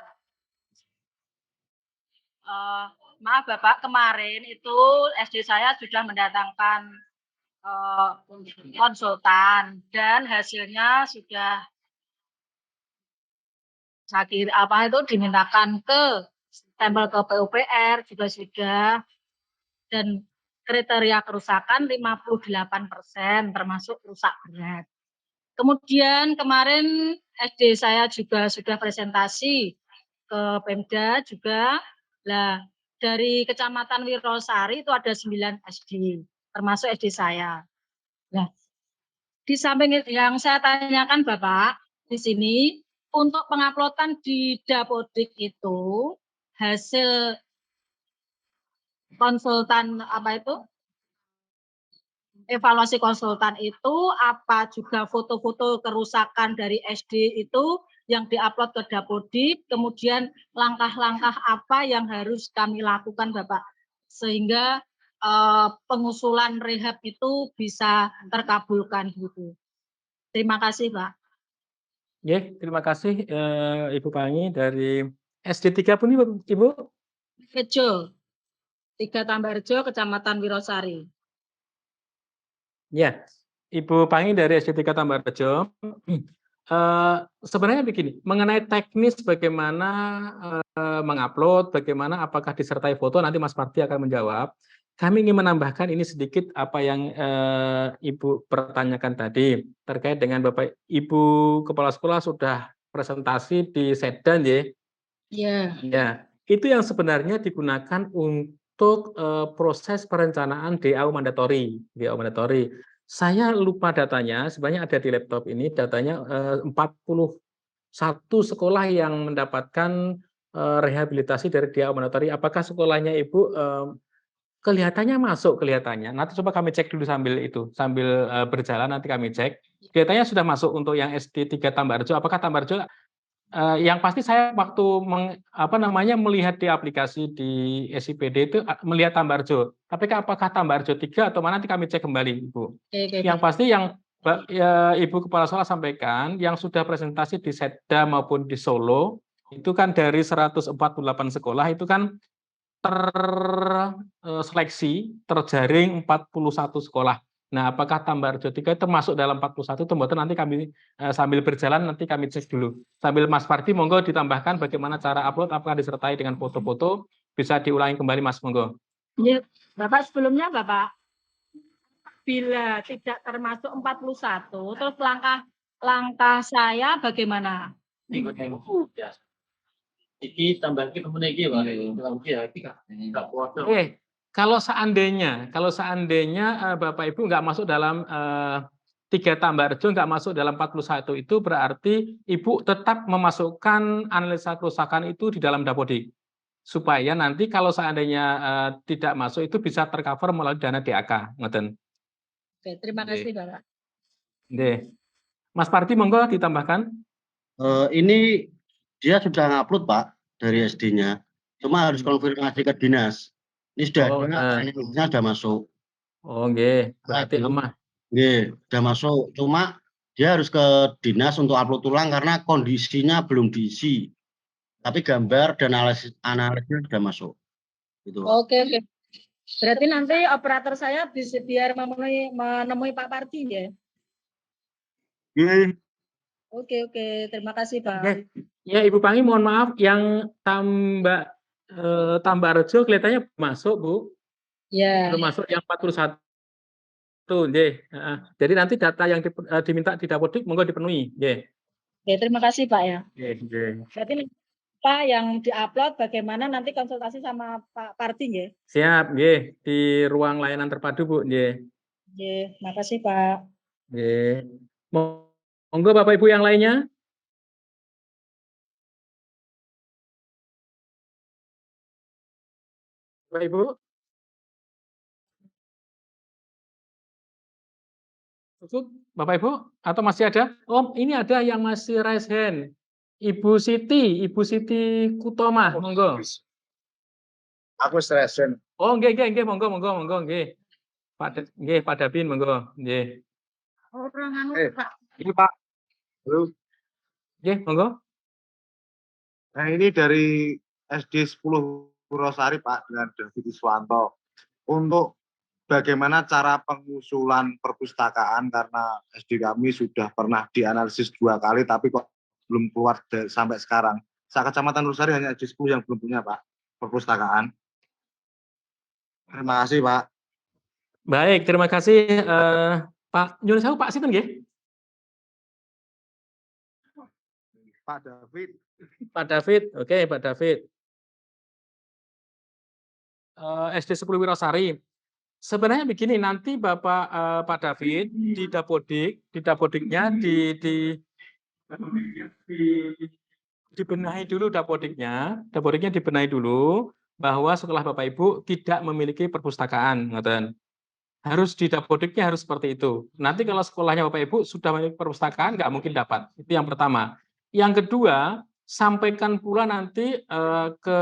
Maaf Bapak, kemarin itu SD saya sudah mendatangkan konsultan dan hasilnya sudah dimintakan ke stempel ke PUPR juga sudah, dan kriteria kerusakan 58% termasuk rusak berat. Kemudian kemarin SD saya juga sudah presentasi ke Pemda juga. Lah, dari Kecamatan Wirosari itu ada 9 SD, termasuk SD saya. Nah, di samping yang saya tanyakan Bapak, di sini untuk penguploadan di Dapodik itu hasil konsultan evaluasi konsultan itu apa juga foto-foto kerusakan dari SD itu yang diupload ke Dapodik, kemudian langkah-langkah apa yang harus kami lakukan Bapak sehingga pengusulan rehab itu bisa terkabulkan gitu. Terima kasih Pak. Ya, terima kasih Ibu Pangi dari SD 3 pun Ibu. Rejo, 3 Tambarjo, Kecamatan Wirosari. Ya, Ibu Pangi dari SD 3 Tambarjo. Sebenarnya begini, mengenai teknis bagaimana mengupload, bagaimana apakah disertai foto, nanti Mas Parti akan menjawab. Kami ingin menambahkan ini sedikit apa yang Ibu pertanyakan tadi terkait dengan Bapak Ibu Kepala Sekolah sudah presentasi di Sedan ya. Iya. Ya, itu yang sebenarnya digunakan untuk proses perencanaan DAU mandatori. Saya lupa datanya, sebenarnya ada di laptop ini datanya 41 sekolah yang mendapatkan rehabilitasi dari DAU mandatori. Apakah sekolahnya Ibu kelihatannya masuk kelihatannya. Nanti coba kami cek dulu sambil berjalan nanti kami cek. Kelihatannya sudah masuk untuk yang SD 3 Tambarjo. Apakah Tambarjo yang pasti saya waktu melihat di aplikasi di SIPD itu melihat Tambarjo. Tapi apakah Tambarjo 3 atau mana nanti kami cek kembali, Ibu. Yang pasti yang Ibu Kepala Sekolah sampaikan yang sudah presentasi di Setda maupun di Solo itu kan dari 148 sekolah itu kan terseleksi terjaring 41 sekolah. Nah, apakah Tambarjo 3 termasuk dalam 41 atau nanti kami sambil berjalan nanti kami cek dulu. Sambil Mas Parti monggo ditambahkan bagaimana cara upload, apakah disertai dengan foto-foto, bisa diulangi kembali Mas monggo. Ya, Bapak sebelumnya Bapak bila tidak termasuk 41 terus langkah saya bagaimana? Iki tambah iki temune iki wae. Kalau seandainya Bapak Ibu nggak masuk dalam 3 Tambarjo, nggak masuk dalam 41 itu berarti Ibu tetap memasukkan analisa kerusakan itu di dalam Dapodik. Supaya nanti kalau seandainya tidak masuk itu bisa tercover melalui dana DAK, ngoten. Oke, terima kasih Bapak. Mas Parti monggo ditambahkan. Ini dia sudah ngupload Pak dari SD-nya, cuma harus konfirmasi ke dinas. Ini sudah sudah masuk. Oh, nggih, berarti aman. Nggih, sudah masuk. Cuma dia harus ke dinas untuk upload ulang karena kondisinya belum diisi. Tapi gambar dan analisnya sudah masuk. Gitu. Oke. Berarti nanti operator saya bisa biar menemui Pak Parti ya. Nggih. Oke, terima kasih Pak. Ya Ibu Pangi mohon maaf yang Tambarjo kelihatannya masuk Bu. Ya. Belum masuk yang 41. Jadi nanti data yang diminta di Dapodik monggo dipenuhi. Oke, terima kasih Pak ya. Berarti Pak yang diupload bagaimana nanti konsultasi sama Pak Parti ya. Siap, di ruang layanan terpadu Bu. Terima kasih Pak. Monggo Bapak Ibu yang lainnya. Bapak Ibu. Cukup Bapak Ibu atau masih ada? Oh, ini ada yang masih raise hand. Ibu Siti Kutoma, monggo. Aku raise hand. Oh, nggih, monggo nggih. Pak Dabin monggo, nggih. Pak. Ini Pak. Halo. Nggih, monggo. Nah, ini dari SD 10 Wirosari Pak dengan David Iswanto. Untuk bagaimana cara pengusulan perpustakaan karena SD kami sudah pernah dianalisis 2 kali tapi kok belum keluar sampai sekarang. Kecamatan Rusari hanya SD 10 yang belum punya Pak perpustakaan. Terima kasih Pak. Baik, terima kasih Pak Nyun Sewu, Pak sinten nggih? Pak David. Pak David, oke Pak David. SD 10 Wirosari. Sebenarnya begini, nanti Bapak Pak David di Dapodiknya dibenahi dulu Dapodiknya dibenahi dulu bahwa sekolah Bapak Ibu tidak memiliki perpustakaan, ngoten. Harus di Dapodiknya harus seperti itu. Nanti kalau sekolahnya Bapak Ibu sudah memiliki perpustakaan nggak mungkin dapat. Itu yang pertama. Yang kedua, sampaikan pula nanti ke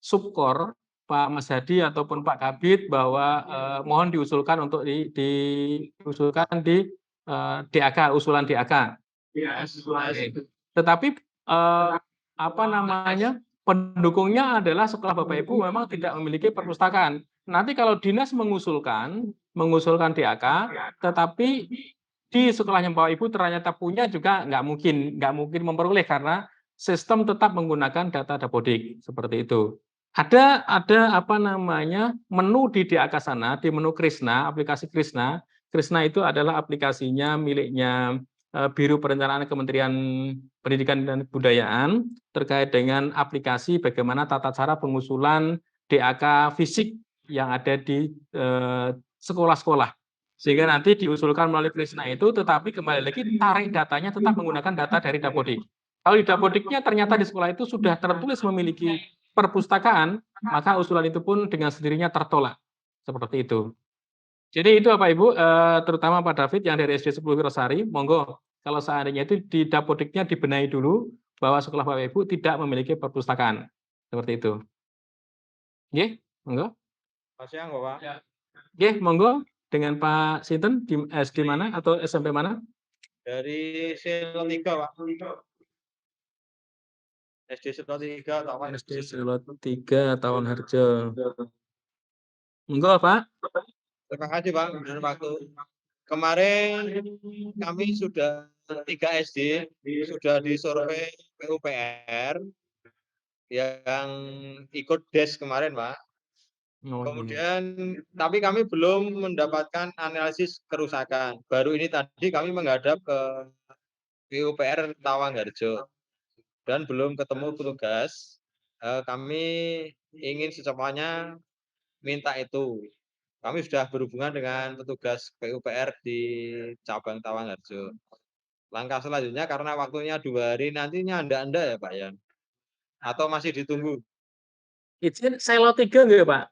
Subkor Pak Mas Hadi ataupun Pak Kabid bahwa mohon diusulkan untuk diusulkan di DAK, usulan DAK. Tetapi apa namanya, pendukungnya adalah sekolah Bapak Ibu memang tidak memiliki perpustakaan. Nanti kalau dinas mengusulkan DAK, tetapi di sekolahnya Bapak Ibu ternyata punya juga nggak mungkin memperoleh karena sistem tetap menggunakan data Dapodik seperti itu. Ada apa namanya, menu di DAK sana, di menu Krisna, aplikasi Krisna. Krisna itu adalah aplikasinya miliknya Biro Perencanaan Kementerian Pendidikan dan Kebudayaan terkait dengan aplikasi bagaimana tata cara pengusulan DAK fisik yang ada di sekolah-sekolah. Sehingga nanti diusulkan melalui Krisna itu, tetapi kembali lagi tarik datanya tetap menggunakan data dari Dapodik. Kalau di Dapodiknya ternyata di sekolah itu sudah tertulis memiliki perpustakaan, maka usulan itu pun dengan sendirinya tertolak. Seperti itu. Jadi itu Bapak Ibu, terutama Pak David yang dari SD 10 Wirosari, monggo kalau seandainya itu di Dapodiknya dibenahi dulu bahwa sekolah Bapak Ibu tidak memiliki perpustakaan. Seperti itu. Nggih, monggo. Siang Bapak. Nggih, monggo dengan Pak Sinten di SD mana atau SMP mana? Dari Selo 3, Pak. SD Selo 3 Tawan. SD Selo 3 Tawan Harjo. Monggo, Pak. Terima kasih, Pak, dan waktu. Kemarin kami sudah 3 SD sudah disurvei PUPR yang ikut DES kemarin, Pak. Kemudian tapi kami belum mendapatkan analisis kerusakan. Baru ini tadi kami menghadap ke PUPR Tawangharjo dan belum ketemu petugas. Kami ingin secepatnya minta itu. Kami sudah berhubungan dengan petugas PUPR di cabang Tawangharjo. Langkah selanjutnya karena waktunya 2 hari nantinya Anda ya Pak ya? Atau masih ditunggu? Izin Selo 3 nggih Pak?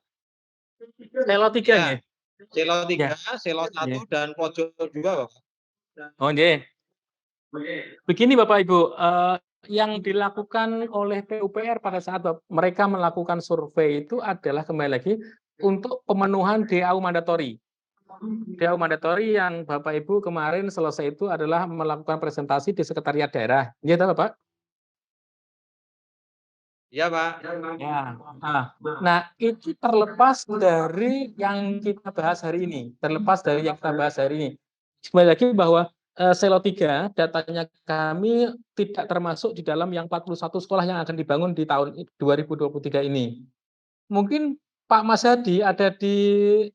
Selo 3 Ya, nggih? Selo 3, Ya. Selo 1 dan pojok juga Pak. Oh nggih. Begini Bapak Ibu, yang dilakukan oleh PUPR pada saat mereka melakukan survei itu adalah kembali lagi untuk pemenuhan DAU mandatori. DAU mandatori yang Bapak Ibu kemarin selesai itu adalah melakukan presentasi di sekretariat daerah. Iya toh Bapak? Iya Pak. Ya. Nah, itu terlepas dari yang kita bahas hari ini. Kembali lagi bahwa Selo 3 datanya kami tidak termasuk di dalam yang 41 sekolah yang akan dibangun di tahun 2023 ini. Mungkin Pak Mas Hadi ada di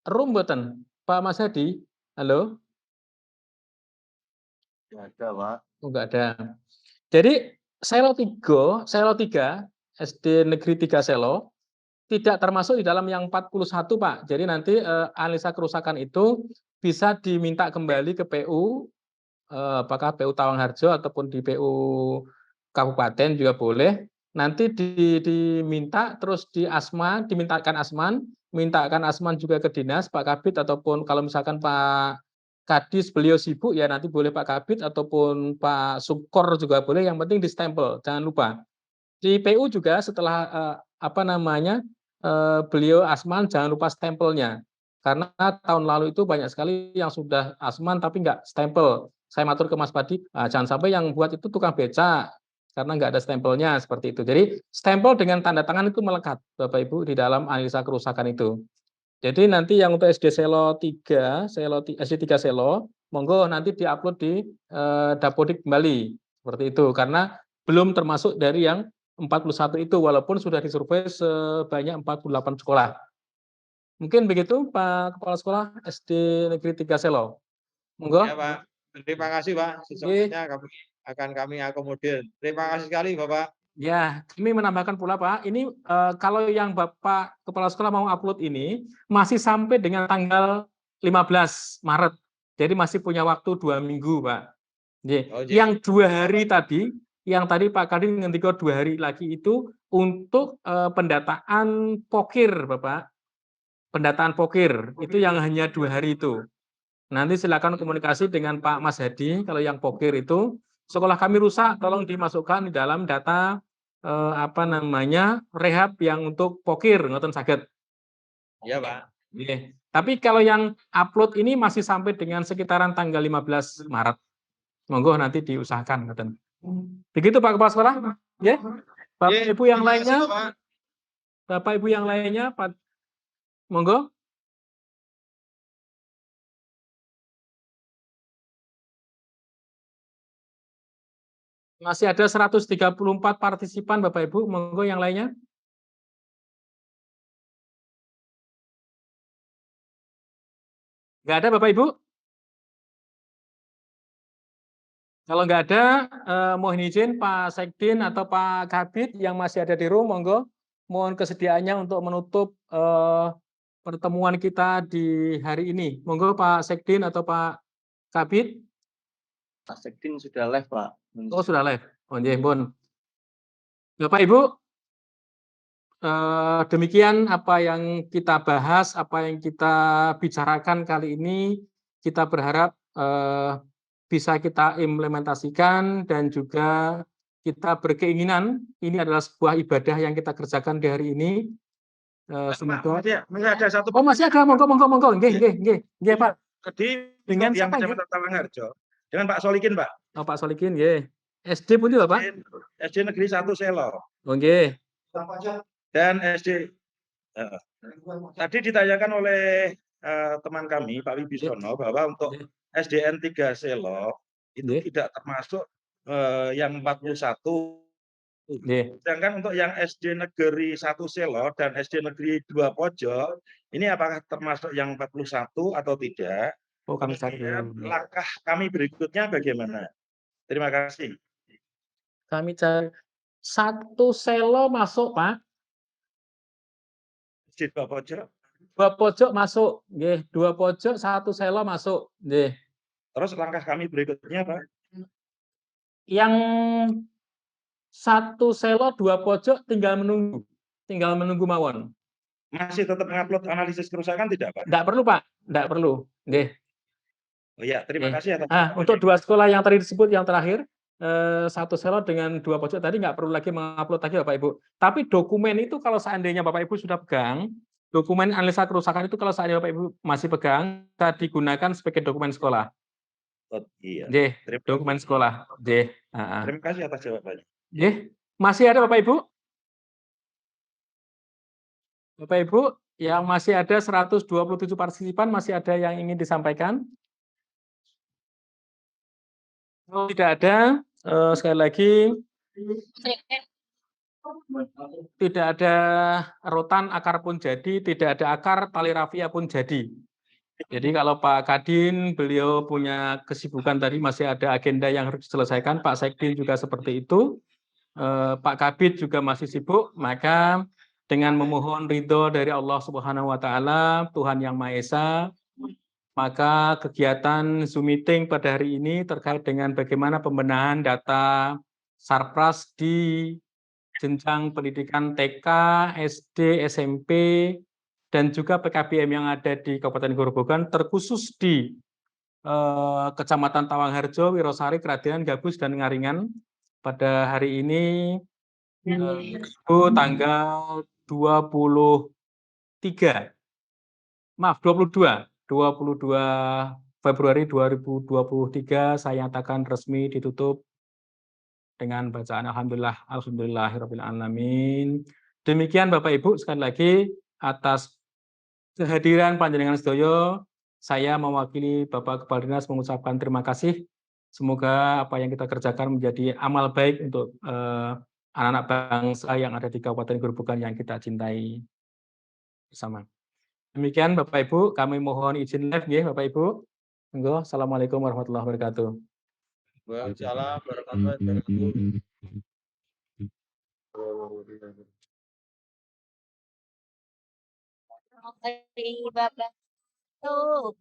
room mboten? Pak Mas Hadi, halo? Nggak ada, Pak. Oh, nggak ada. Jadi Selo 3 SD Negeri 3 Selo tidak termasuk di dalam yang 41 Pak. Jadi nanti analisa kerusakan itu bisa diminta kembali ke PU, apakah PU Tawangharjo ataupun di PU Kabupaten juga boleh. Nanti diminta terus dimintakan Asman juga ke dinas Pak Kabid ataupun kalau misalkan Pak Kadis beliau sibuk ya nanti boleh Pak Kabid ataupun Pak Subkor juga boleh, yang penting di stempel, jangan lupa. Di PU juga setelah beliau Asman jangan lupa stempelnya. Karena tahun lalu itu banyak sekali yang sudah Asman tapi nggak stempel. Saya matur ke Mas Padi, jangan sampai yang buat itu tukang becak karena nggak ada stempelnya seperti itu. Jadi stempel dengan tanda tangan itu melekat Bapak Ibu di dalam analisa kerusakan itu. Jadi nanti yang untuk SD Selo 3, SD 3 Selo, monggo nanti diupload di Dapodik kembali. Seperti itu, karena belum termasuk dari yang 41 itu, walaupun sudah disurvei sebanyak 48 sekolah. Mungkin begitu Pak Kepala Sekolah SD Negeri 3 Selo. Monggo. Ya Pak, terima kasih Pak. Secepatnya akan kami akomodir. Terima kasih sekali Bapak. Ya, kami menambahkan pula Pak, ini kalau yang Bapak Kepala Sekolah mau upload ini masih sampai dengan tanggal 15 Maret. Jadi masih punya waktu 2 minggu Pak. Oh, Yang 2 hari tadi, yang tadi Pak Kadin ngendika 2 hari lagi itu untuk pendataan pokir Bapak. Pendataan pokir, itu yang hanya 2 hari itu. Nanti silakan komunikasi dengan Pak Mas Hadi, kalau yang pokir itu, sekolah kami rusak, tolong dimasukkan di dalam data rehab yang untuk pokir, ngoten saged. Iya, Pak. Nggih. Tapi kalau yang upload ini masih sampai dengan sekitaran tanggal 15 Maret. Monggo nanti diusahakan, ngoten. Begitu Pak Kepala Sekolah? Ya. Bapak Ibu yang lainnya? Bapak Ibu yang lainnya, Pak. Monggo. Masih ada 134 partisipan Bapak Ibu, monggo yang lainnya. Nggak ada Bapak Ibu? Kalau nggak ada, mohon izin Pak Sekdin atau Pak Kabid yang masih ada di room, monggo. Mohon kesediaannya untuk menutup pertemuan kita di hari ini. Monggo Pak Sekdin atau Pak Kabid. Pak Sekdin sudah live, Pak. Oh, sudah live. Oh, nggih, pun. Bapak Ibu, demikian apa yang kita bahas, apa yang kita bicarakan kali ini. Kita berharap bisa kita implementasikan dan juga kita berkeinginan ini adalah sebuah ibadah yang kita kerjakan di hari ini. Semoga masih ada satu. Oh, masih ada, monggo. Nggih, Pak. Tadi Dengan yang siapa, Kecamatan Tawangharjo. Dengan Pak Solikin, Pak. Oh, Pak Solikin, nggih. SD pundi, Bapak? SD Negeri 1 Selo. Oh, nggih. Dan SD tadi ditanyakan oleh teman kami Pak Wibisono bahwa untuk SDN 3 Selo itu tidak termasuk yang 41. Sedangkan untuk yang SD Negeri 1 Selo dan SD Negeri 2 Pojok ini apakah termasuk yang 41 atau tidak? Oh, kami cari. Langkah kami berikutnya bagaimana? Terima kasih. Kami cari 1 Selo masuk, Pak. SD 2 Pojok. 2 Pojok masuk, nggih. 2 Pojok, 1 Selo masuk, nggih. Terus langkah kami berikutnya, Pak? Yang 1 Selo, 2 Pojok tinggal menunggu mawon. Masih tetap mengupload analisis kerusakan tidak, Pak? Enggak perlu, Pak. Enggak perlu, nggih. Oh ya, terima kasih atas. Untuk 2 sekolah yang tadi disebut yang terakhir, 1 Selo dengan 2 Pojok tadi nggak perlu lagi mengupload lagi Bapak Ibu. Tapi dokumen itu kalau seandainya Bapak Ibu sudah pegang, dokumen analisa kerusakan itu kalau seandainya Bapak Ibu masih pegang, bisa digunakan sebagai dokumen sekolah. Oh, iya. Nggih, dokumen sekolah. Nggih, Terima kasih atas jawabannya. Nggih, masih ada Bapak Ibu? Bapak Ibu, yang masih ada 127 partisipan, masih ada yang ingin disampaikan? Kalau tidak ada, sekali lagi tidak ada rotan akar pun jadi, tidak ada akar tali rafia pun jadi. Jadi kalau Pak Kadin, beliau punya kesibukan tadi, masih ada agenda yang harus diselesaikan, Pak Sekdin juga seperti itu, Pak Kabid juga masih sibuk, maka dengan memohon ridho dari Allah Subhanahu wa Ta'ala, Tuhan Yang Maha Esa, maka kegiatan Zoom meeting pada hari ini terkait dengan bagaimana pembenahan data Sarpras di jenjang pendidikan TK, SD, SMP, dan juga PKBM yang ada di Kabupaten Grobogan, terkhusus di Kecamatan Tawangharjo, Wirosari, Kradenan, Gabus, dan Ngaringan. Pada hari ini, tanggal 22 Februari 2023 saya nyatakan resmi ditutup dengan bacaan alhamdulillahirabbil alamin. Demikian Bapak Ibu, sekali lagi atas kehadiran panjenengan sedaya, saya mewakili Bapak Kepala Dinas mengucapkan terima kasih. Semoga apa yang kita kerjakan menjadi amal baik untuk anak-anak bangsa yang ada di Kabupaten Grobogan yang kita cintai bersama. Demikian Bapak Ibu, kami mohon izin live ya Bapak Ibu. Monggo, Assalamualaikum warahmatullahi wabarakatuh. Waalaikumsalam warahmatullahi wabarakatuh. Bapak. Tuh.